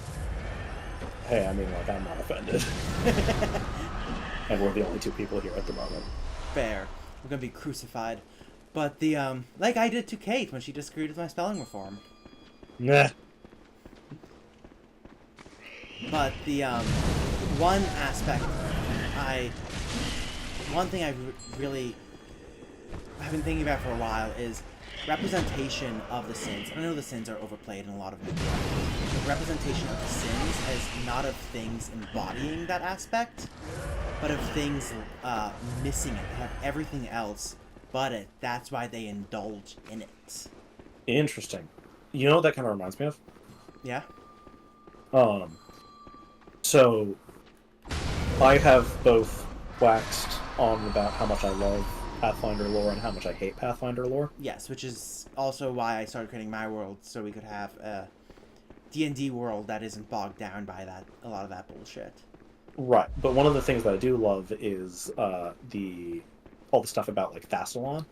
Hey, I mean, I'm not offended. And we're the only 2 people here at the moment.
Fair. We're gonna be crucified. But the, like I did to Kate when she disagreed with my spelling reform.
Nah.
But the, one thing I really have been thinking about for a while is representation of the sins. I know the sins are overplayed in a lot of media. The representation of the sins as not of things embodying that aspect, but of things missing it. They have everything else but it. That's why they indulge in it.
Interesting. You know what that kind of reminds me of?
Yeah?
So I have both waxed on about how much I love Pathfinder lore and how much I hate Pathfinder lore.
Yes, which is also why I started creating my world, so we could have a D&D world that isn't bogged down by a lot of that bullshit.
Right, but one of the things that I do love is all the stuff about Thassalon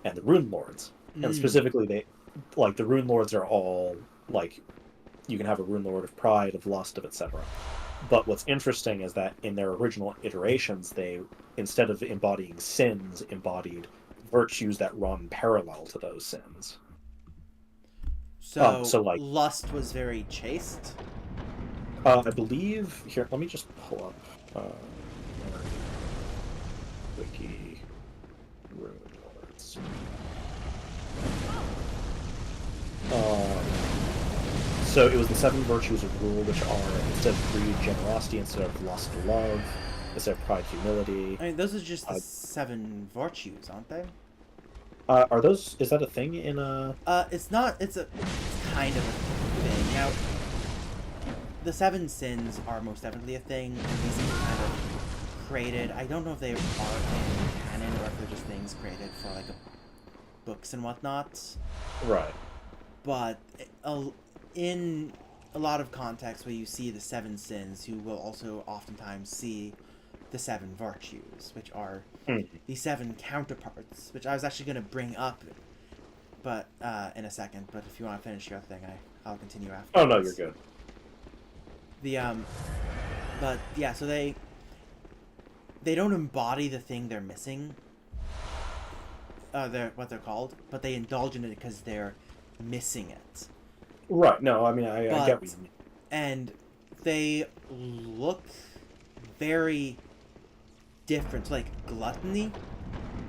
and the Rune Lords, and specifically the Rune Lords are all you can have a Rune Lord of Pride, of Lust, of etc. But what's interesting is that in their original iterations, they, instead of embodying sins, embodied virtues that run parallel to those sins.
So Lust was very chaste?
I believe... Here, let me just pull up... Wiki... Rune Lords... So it was the 7 virtues of rule, which are instead of greed, generosity; instead of lust, love; instead of pride, humility.
I mean, those are just the 7 virtues, aren't they?
Are those? Is that a thing in a?
It's not. It's kind of a thing. Now, the 7 sins are most definitely a thing, and these things are kind of created. I don't know if they are in canon or if they're just things created for books and whatnot.
Right.
But in a lot of contexts where you see the 7 sins, you will also oftentimes see the 7 virtues, which are the 7 counterparts, which I was actually going to bring up, but in a second. But if you want to finish your thing, I'll continue after.
Oh no, you're good.
But yeah, so they don't embody the thing they're missing. They're what they're called, but they indulge in it because they're missing it.
Right. No, I mean I get what you mean.
And they look very different. Gluttony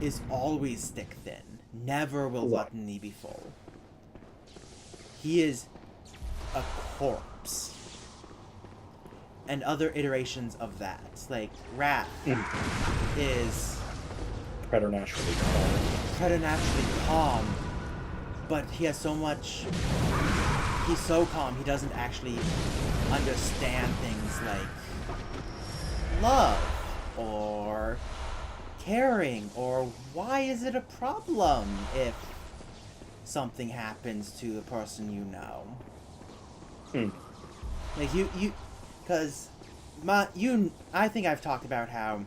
is always stick thin. Never will gluttony be full. He is a corpse. And other iterations of that. Wrath is
preternaturally
calm. But he has so much... He's so calm, he doesn't actually understand things like love or caring, or why is it a problem if something happens to the person you know? Like, because I think I've talked about how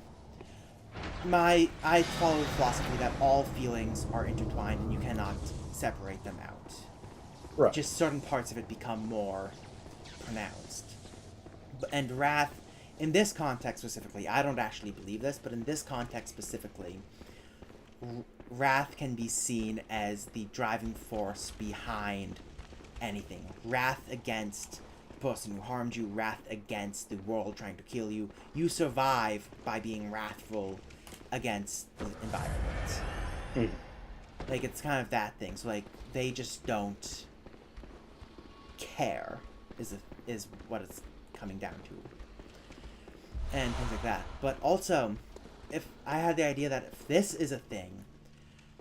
I follow the philosophy that all feelings are intertwined and you cannot separate them out.
Right.
Just certain parts of it become more pronounced. And wrath, in this context specifically, I don't actually believe this, but in this context specifically, wrath can be seen as the driving force behind anything. Wrath against the person who harmed you, wrath against the world trying to kill you. You survive by being wrathful against the environment. Like, it's kind of that thing. So, like, they just don't care, is what it's coming down to. And things like that. But also, if I had the idea that if this is a thing,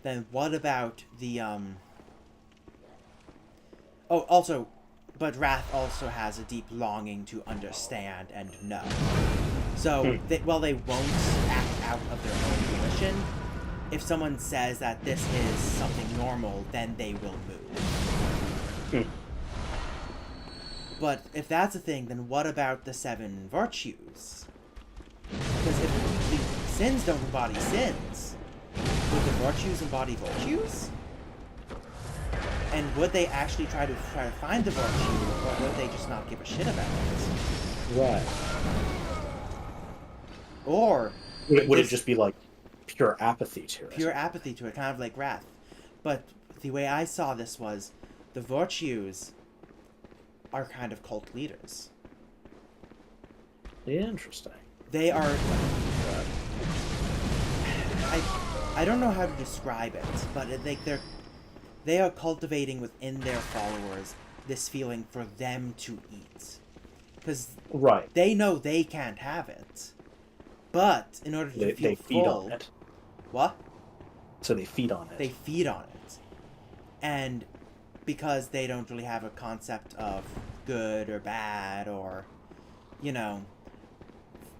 then what about the, Oh, also, but wrath also has a deep longing to understand and know. So, while they won't act out of their own volition, if someone says that this is something normal, then they will move. But if that's a thing, then what about the 7 virtues? Because if the sins don't embody sins, would the virtues embody virtues? And would they actually try to find the virtue, or would they just not give a shit about it?
Right.
Or
would it just be like pure apathy to it?
Pure apathy to it, kind of like wrath. But the way I saw this was, the virtues are kind of cult leaders.
Interesting.
They are... I don't know how to describe it, but they are cultivating within their followers this feeling for them to eat. Because they know they can't have it. But in order to feel
they feed
full...
on it.
What?
So they feed on it.
They feed on it. And because they don't really have a concept of good or bad or, you know...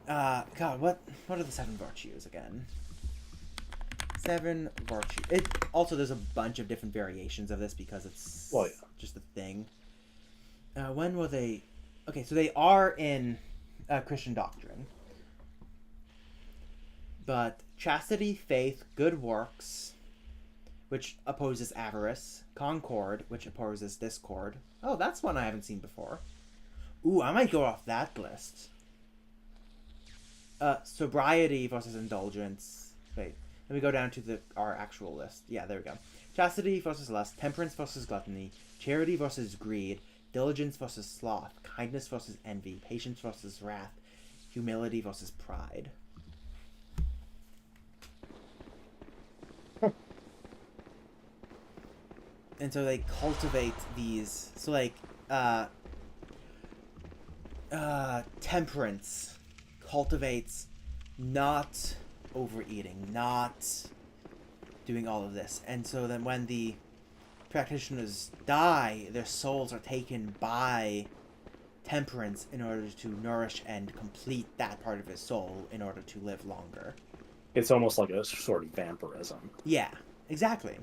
God, what are the 7 virtues again? 7 virtues. Also, there's a bunch of different variations of this because it's just a thing. When will they... Okay, so they are in Christian doctrine. But chastity, faith, good works, which opposes avarice. Concord, which opposes discord. Oh, that's one I haven't seen before. Ooh, I might go off that list. Sobriety versus indulgence. Wait, let me go down to our actual list. Yeah, there we go. Chastity versus lust. Temperance versus gluttony. Charity versus greed. Diligence versus sloth. Kindness versus envy. Patience versus wrath. Humility versus pride. And so they cultivate these. So, like, temperance cultivates not overeating, not doing all of this. And so then when the practitioners die, their souls are taken by temperance in order to nourish and complete that part of his soul in order to live longer.
It's almost like a sort of vampirism.
Yeah, exactly.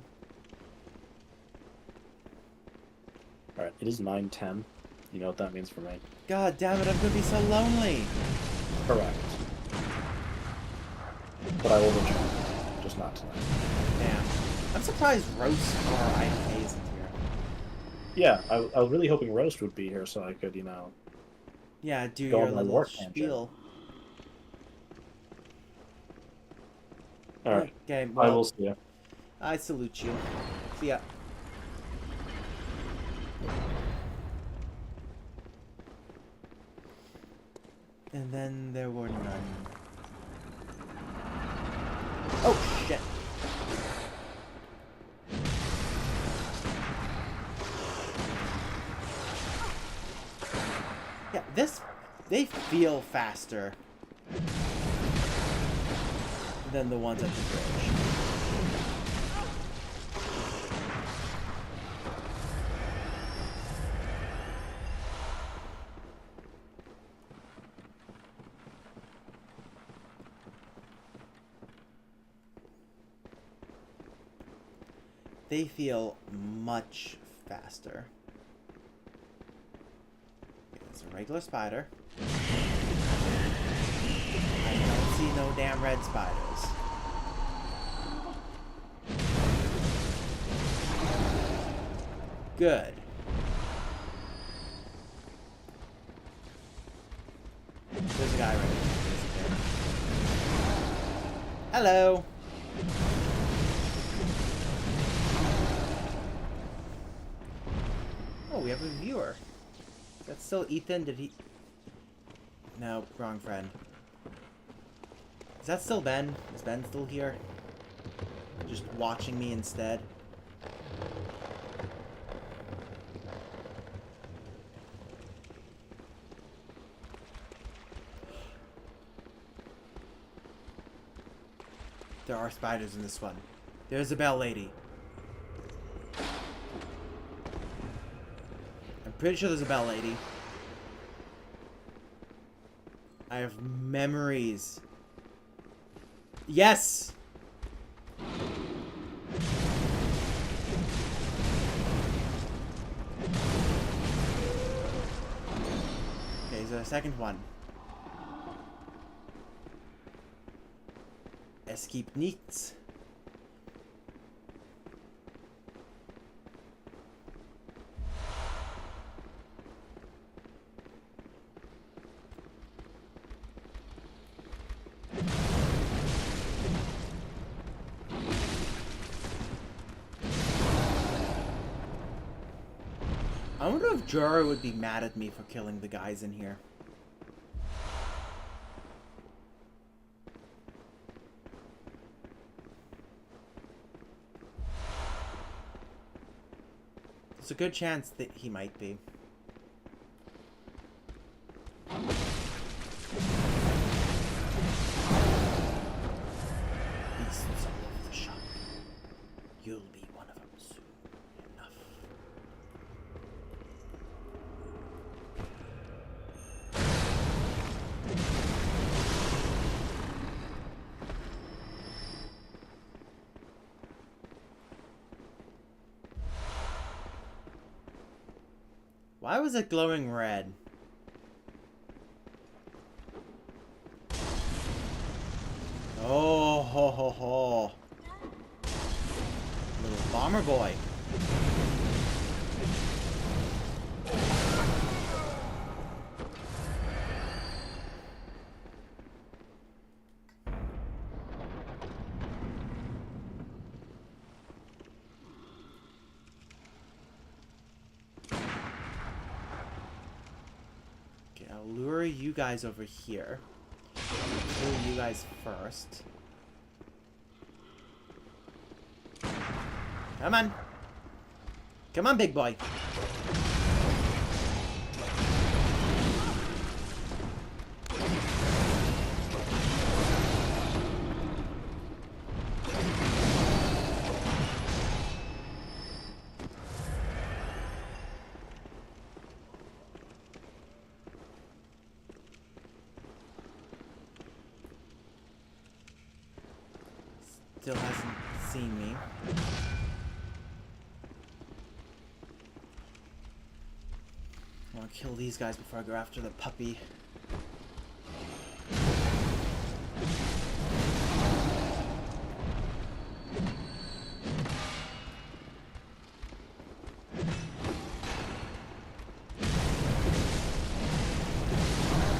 Alright, it is 9:10. You know what that means for me?
God damn it, I'm gonna be so lonely.
Correct. But I will return. Just not tonight.
Damn. I'm surprised Roast or IMK isn't here.
Yeah, I was really hoping Roast would be here so I could, you know...
Yeah, do
go
your
on my
little
work
spiel.
Alright.
Okay, well,
I will see you.
I salute you. See ya. And then there were none. Oh, shit. Yeah, they feel faster than the ones at the bridge. they feel much faster. Okay, it's a regular spider. I don't see no damn red spiders. Good. There's a guy right there. Hello. Oh, we have a viewer. Is that still Ethan? Did he... No, wrong friend. Is that still Ben? Is Ben still here? Just watching me instead? There are spiders in this one. There's a bell lady. I'm pretty sure there's a bell lady. I have memories. Yes! Okay, is there a second one? Es gibt nichts. I wonder if Shua'er would be mad at me for killing the guys in here. There's a good chance that he might be. Beasts all over the shop. You'll be one of them soon enough. Why was it glowing red? Oh ho ho ho. Little bomber boy. I'll lure you guys over here. I'll kill you guys first. Come on. Come on, big boy. Still hasn't seen me. I want to kill these guys before I go after the puppy.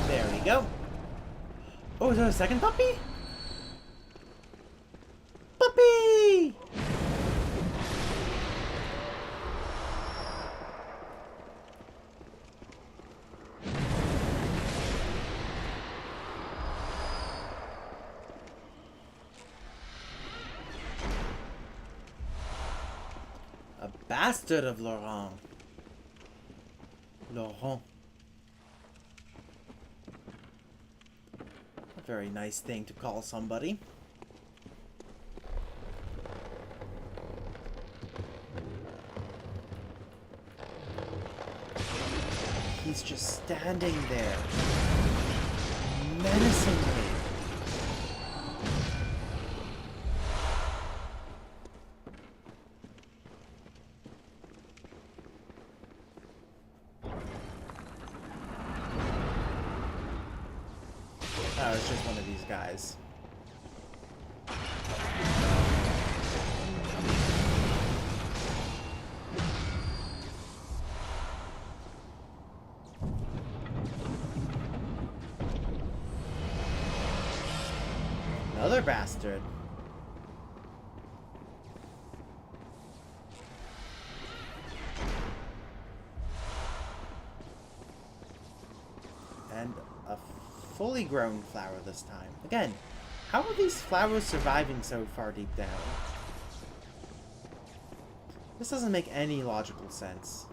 There we go. Oh, is there a second puppy? Puppy! A bastard of Laurent. Laurent. A very nice thing to call somebody. He's just standing there, menacingly. it's just one of these guys. Another bastard. And a fully grown flower this time. Again, how are these flowers surviving so far deep down? This doesn't make any logical sense.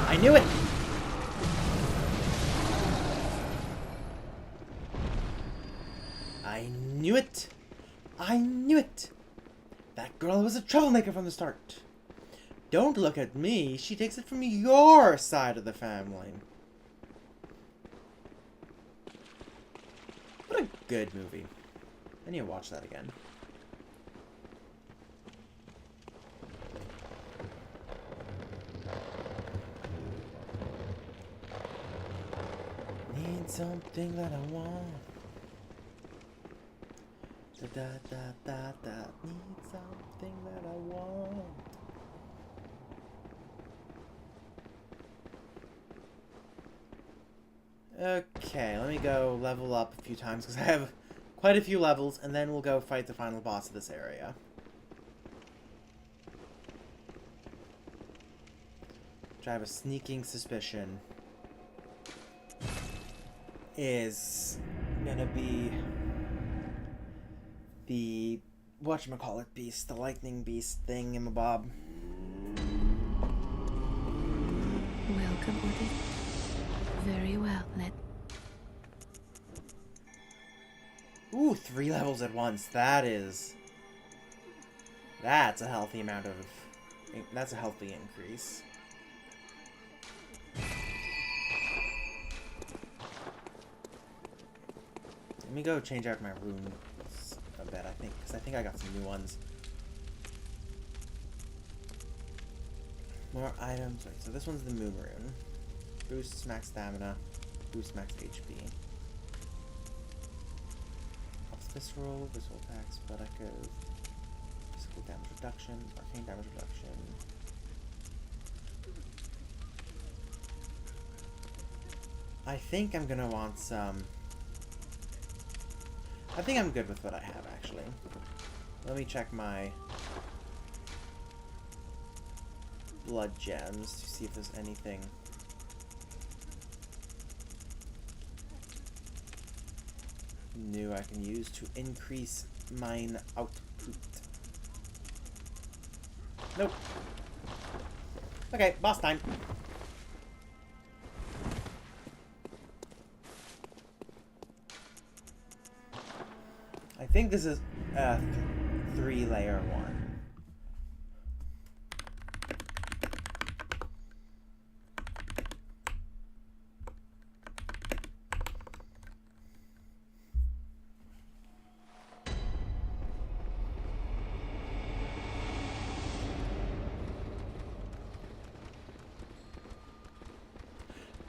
I knew it! I knew it! I knew it! That girl was a troublemaker from the start. Don't look at me. She takes it from your side of the family. What a good movie. I need to watch that again. Need something that I want. Da da da da da. Need something that I want. Okay, let me go level up a few times because I have quite a few levels, and then we'll go fight the final boss of this area. Which I have a sneaking suspicion is gonna be the whatchamacallit beast, the lightning beast thingamabob.
Welcome, Woody. Very well,
Ooh, 3 levels at once. That's a healthy amount of... That's a healthy increase. Let me go change out my runes a bit, because I think I got some new ones. More items. Right, so this one's the moon rune. Boosts max stamina. Boosts max HP. Ups visceral attacks, spell echoes. Physical damage reduction. Arcane damage reduction. I think I'm gonna want some... I think I'm good with what I have, actually. Let me check my blood gems to see if there's anything new I can use to increase mine output. Nope. Okay, boss time. I think this is a 3-layer one.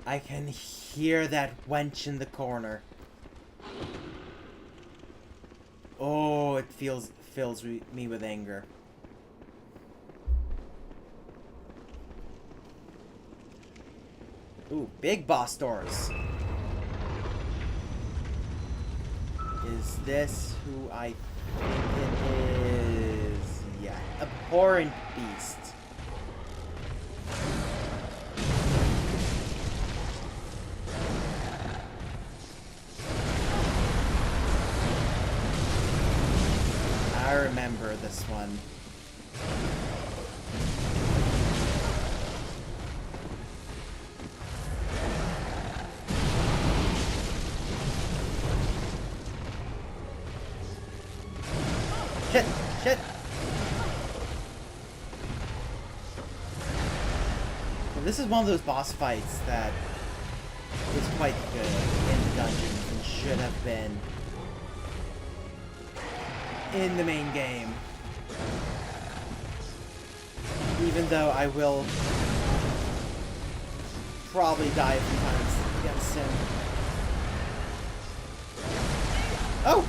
I can hear that wench in the corner. Oh, it fills me with anger. Ooh, big boss doors. Is this who I think it is? Yeah, abhorrent beast. I remember this one. Shit! Shit! This is one of those boss fights that is quite good in the dungeons and should have been in the main game. Even though I will probably die a few times against him. Oh!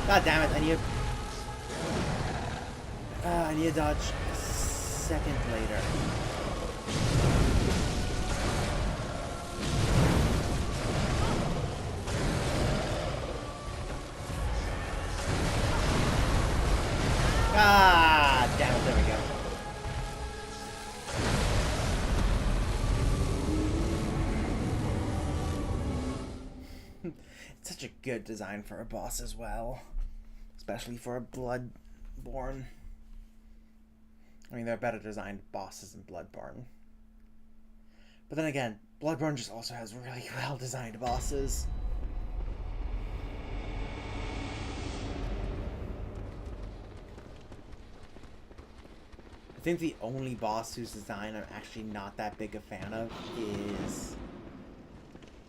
God damn it, I need to dodge a second later. Ah, damn it, there we go. It's such a good design for a boss as well. Especially for a Bloodborne. I mean, there are better designed bosses in Bloodborne. But then again, Bloodborne just also has really well designed bosses. I think the only boss whose design I'm actually not that big a fan of is...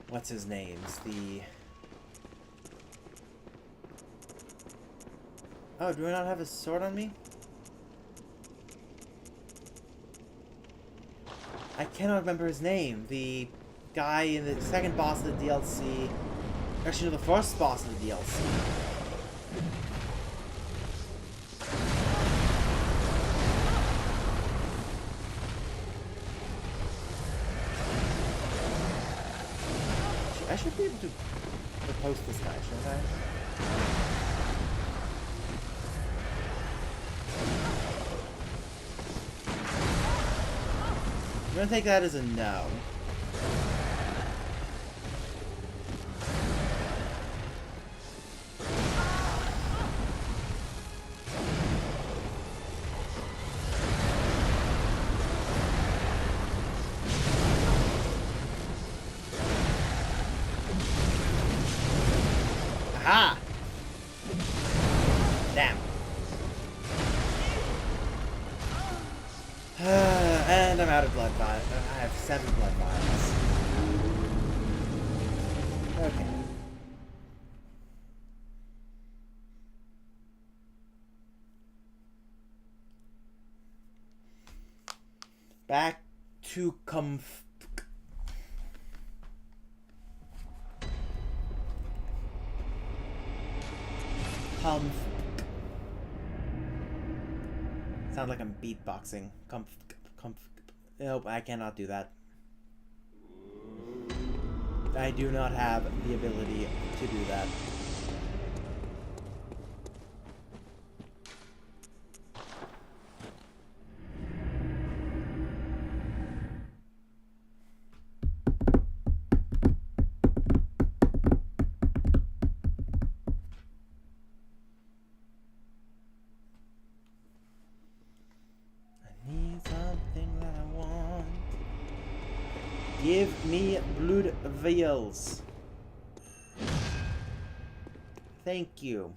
what's his name? Oh, do I not have a sword on me? I cannot remember his name. The guy in the second boss of the DLC... Actually, no, the first boss of the DLC. I should be able to post this guy, shouldn't I? I'm gonna take that as a no. Aha! Damn. And I'm out of blood vials. I have 7 blood vials. Okay. Back to sound like I'm beatboxing. Nope, I cannot do that. I do not have the ability to do that. Give me blood vials. Thank you.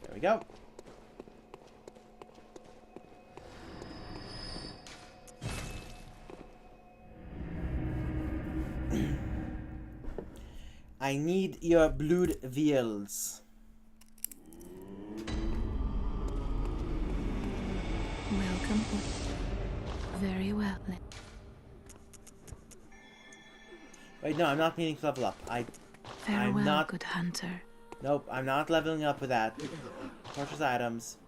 There we go. I need your blood vials.
Welcome. Very well.
Wait, no, I'm not meaning to level up. I'm not
good hunter.
Nope, I'm not leveling up with that. Purchase items.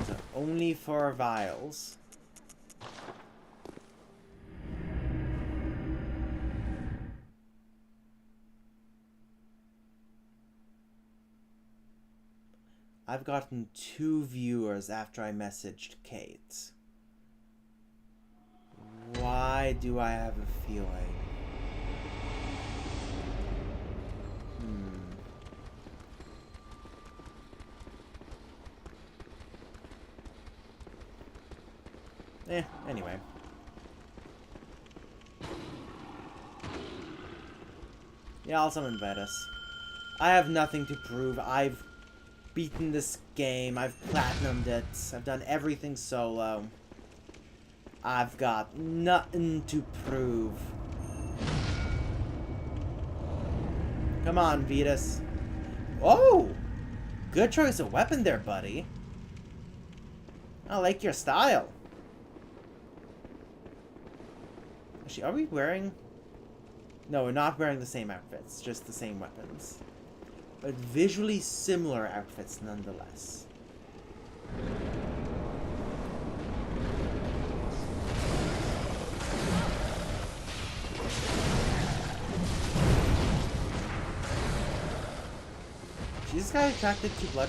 So only for vials. I've gotten 2 viewers after I messaged Kate. Why do I have a feeling? Anyway. Yeah, I'll summon Vetus. I have nothing to prove. I've beaten this game. I've platinumed it. I've done everything solo. I've got nothing to prove. Come on, Vetus. Oh! Good choice of weapon there, buddy. I like your style. Actually, are we wearing... No, we're not wearing the same outfits, just the same weapons. But visually similar outfits nonetheless. Is this guy attracted to blood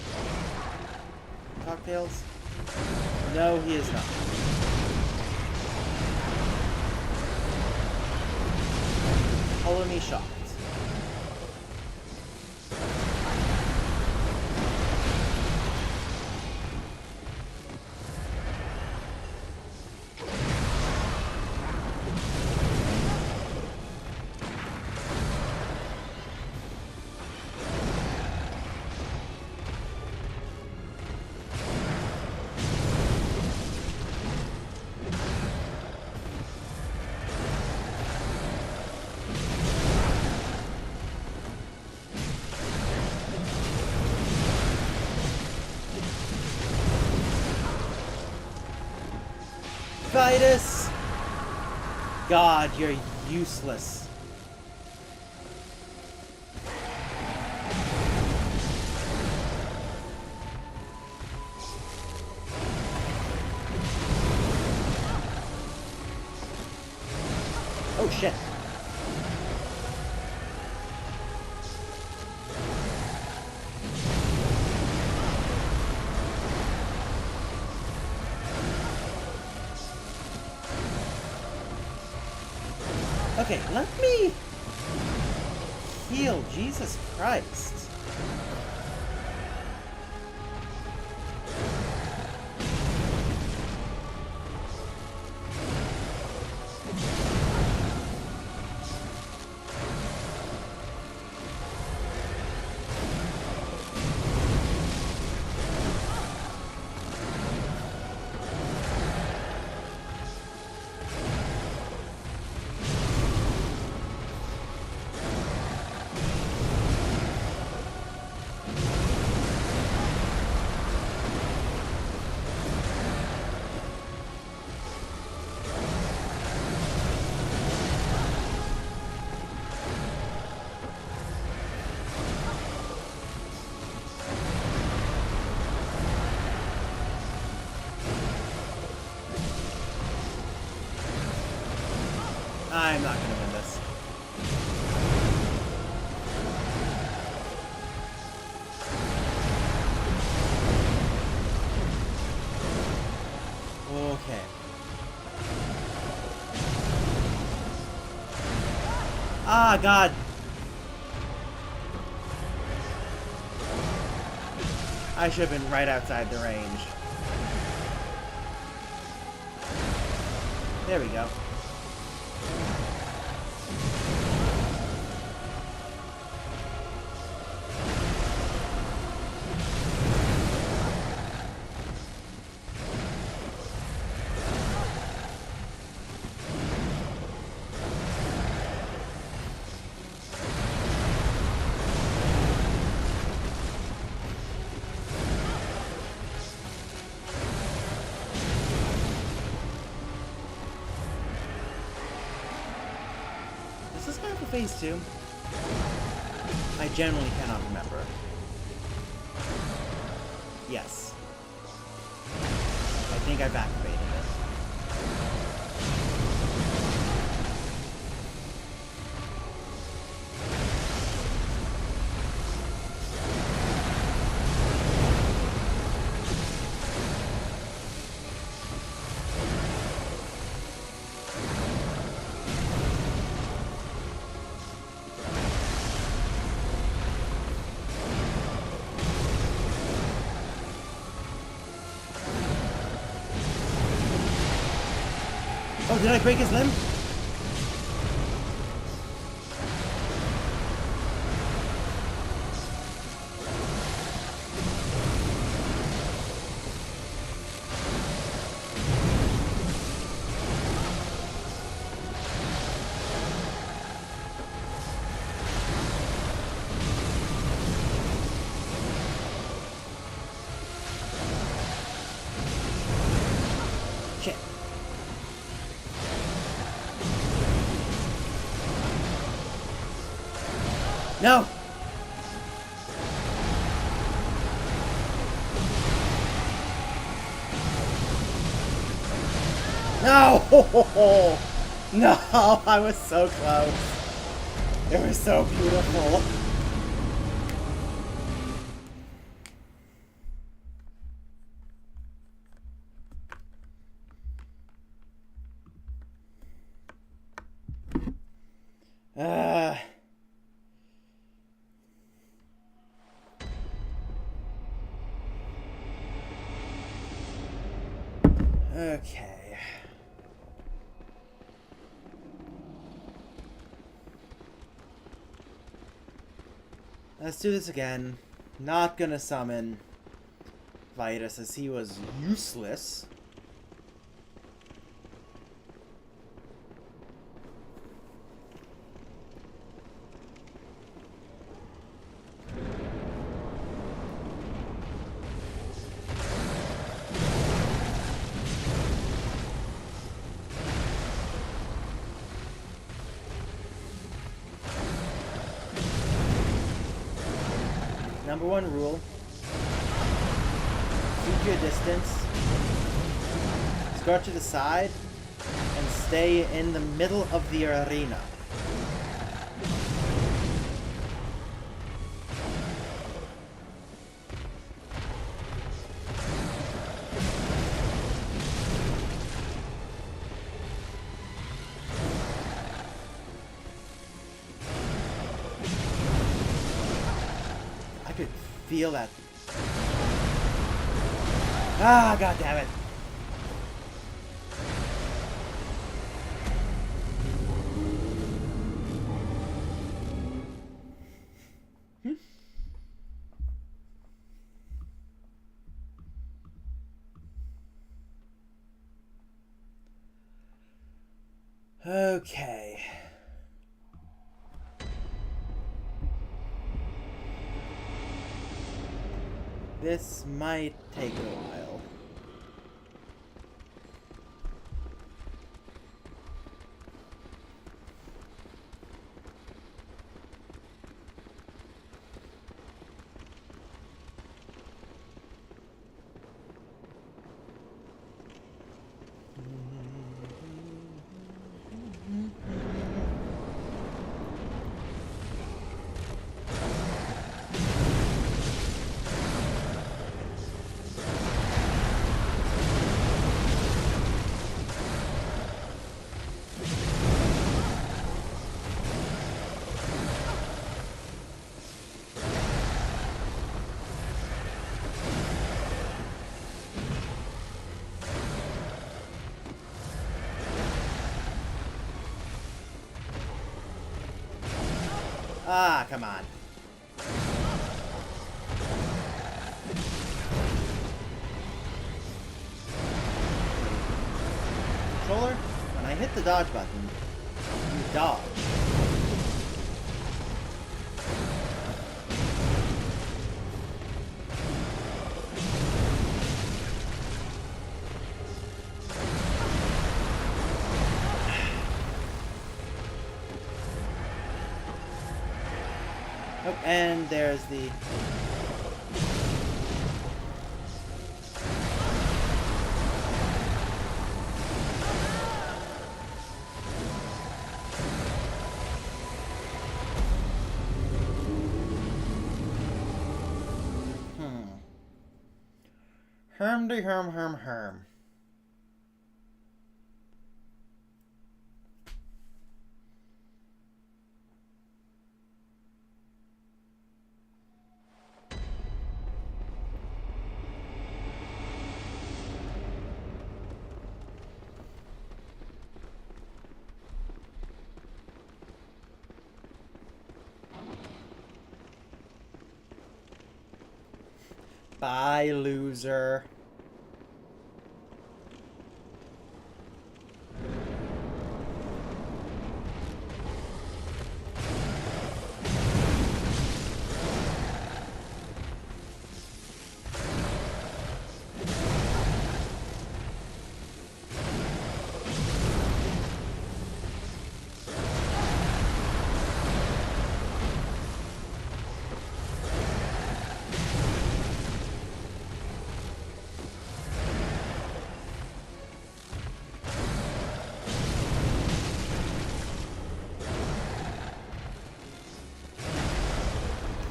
cocktails? No, he is not. Color me shocked. Vitus! God, you're useless. Oh shit. Okay, let me heal. Jesus Christ. I'm not gonna win this. Okay. Ah, God. I should have been right outside the range. There we go. Is this guy for phase 2? I generally cannot remember. Yes. I think I've activated it. Oh, did I break his limb? Shit. No! No! No! I was so close. It was so beautiful. Uh... Okay. Let's do this again. Not gonna summon Vitus as he was useless. Number one rule. Keep your distance. Start to the side. And stay in the middle of the arena. I could feel that. Ah, god damn it. Okay. This might take a while. Ah, come on. Controller, when I hit the dodge button, you dodge. Oh, and there's the... Herm. Bye, loser.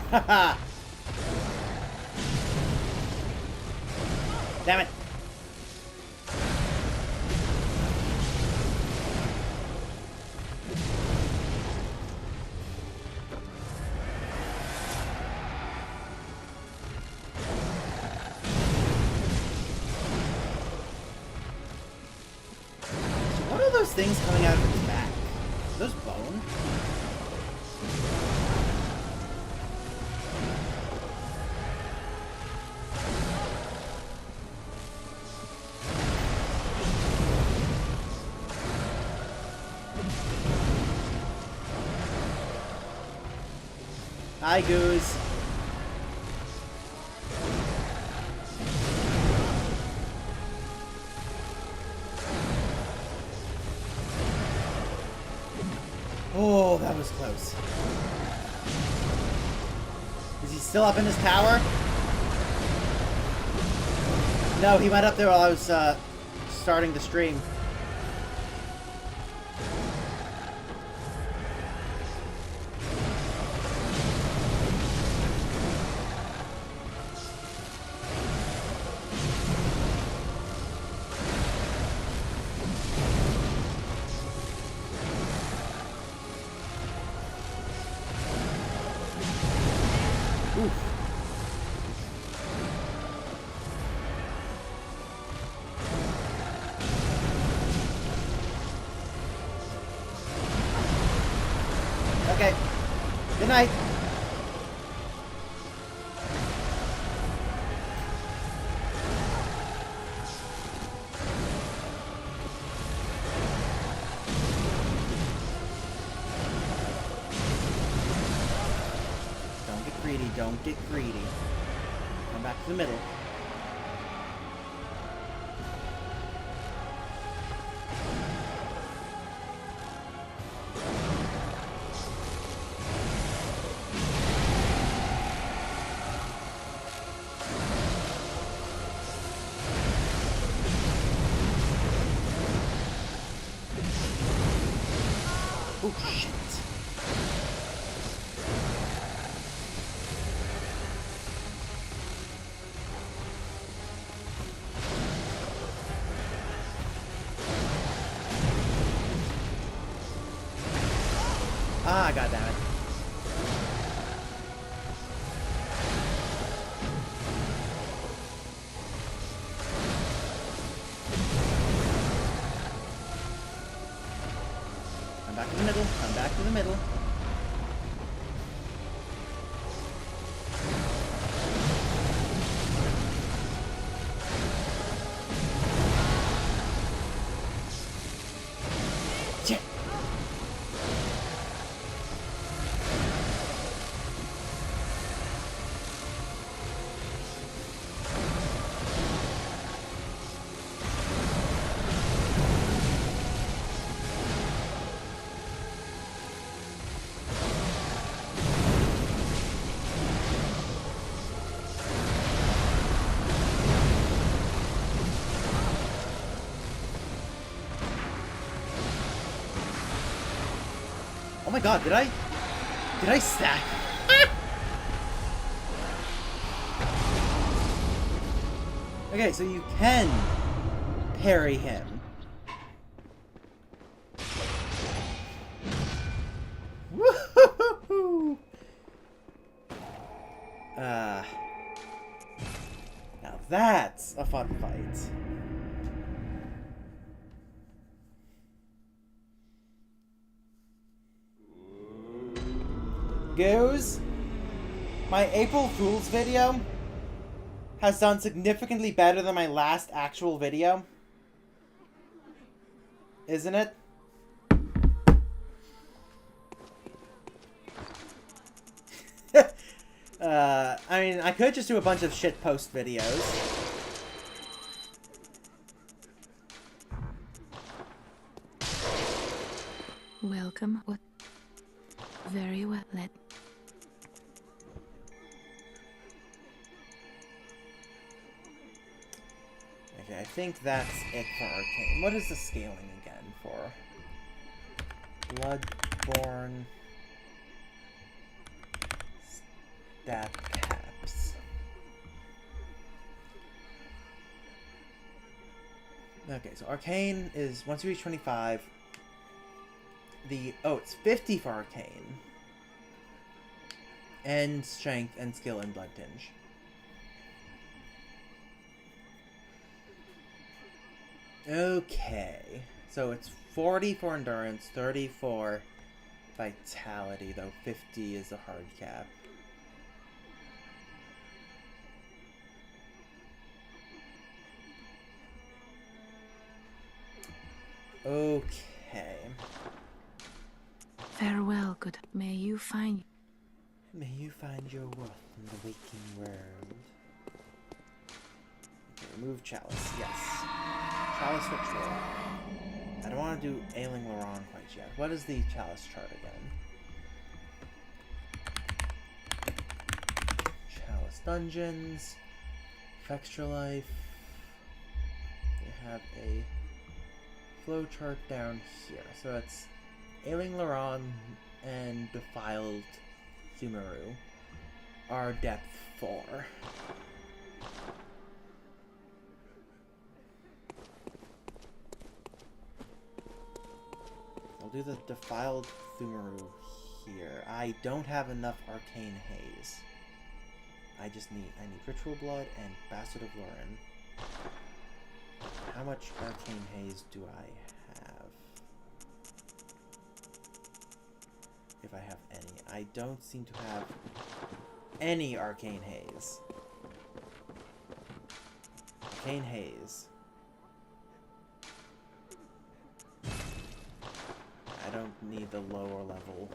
Haha! Damn it! What are those things coming out of its back? Are those bone? Hi, Goose. Oh, that was close. Is he still up in his tower? No, he went up there while I was starting the stream. Okay. Good night. Don't get greedy. Don't get greedy. Come back to the middle. Oh, shit. Ah, goddammit. Come back to the middle. Come back to the middle. Shit. Oh my god, did I stack? Okay, so you can parry him. Woohoo! Now that's a fun fight. Goes my April Fool's video has done significantly better than my last actual video. Isn't it? I mean, I could just do a bunch of shitpost videos.
Welcome. What? Very well.
Okay, I think that's it for Arcane. What is the scaling again for Bloodborne stat caps? Okay, so Arcane is once you reach 25. It's 50 for Arcane. And Strength and Skill and Blood Tinge. Okay. So it's 40 for Endurance, 30 for Vitality, though 50 is a hard cap. Okay.
Farewell, good. May you find
your worth in the waking world. Okay, remove Chalice. Yes. Chalice Ritual. I don't want to do Ailing Laron quite yet. What is the Chalice chart again? Chalice Dungeons. Extra Life. We have a flowchart down here. So it's Ailing Laron and Defiled Sumeru are depth 4. I'll do the Defiled Sumeru here. I don't have enough Arcane Haze. I need Ritual Blood and Bastard of Loren. How much Arcane Haze do I have? If I have any. I don't seem to have any Arcane Haze. Arcane Haze. I don't need the lower level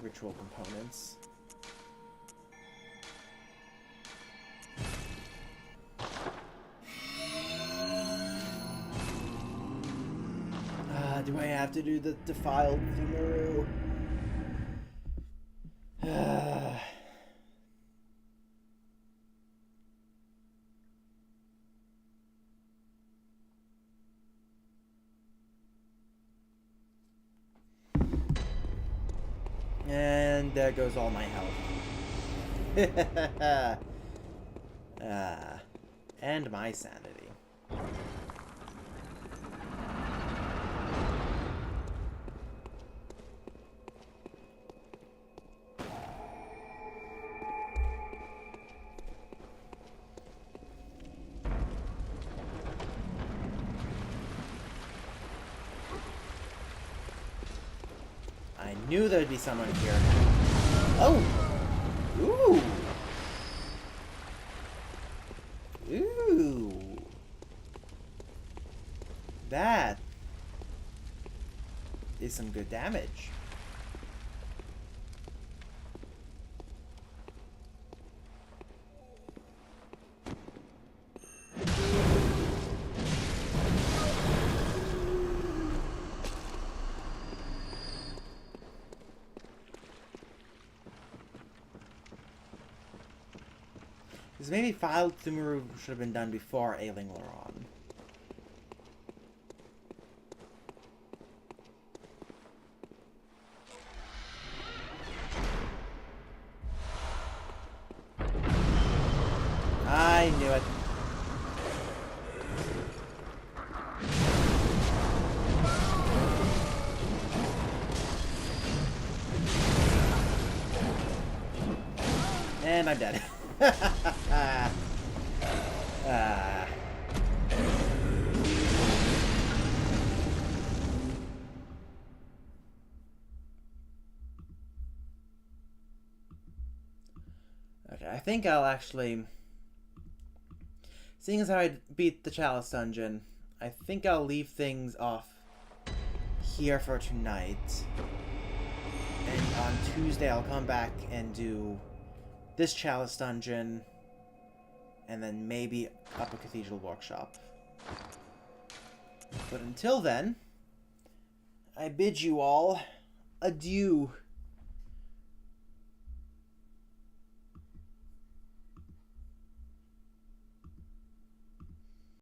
ritual components. Do I have to do the Defiled Sumeru? And there goes all my health. And my sanity. I knew there'd be someone here. Oh! Ooh! Ooh! That is some good damage. Because maybe Filed Sumeru should have been done before Ailing Laron. I knew it. And I'm dead. Okay, I I think I'll actually... Seeing as how I beat the Chalice Dungeon, I think I'll leave things off here for tonight. And on Tuesday I'll come back and do this Chalice Dungeon, and then maybe Upper Cathedral Workshop. But until then, I bid you all adieu.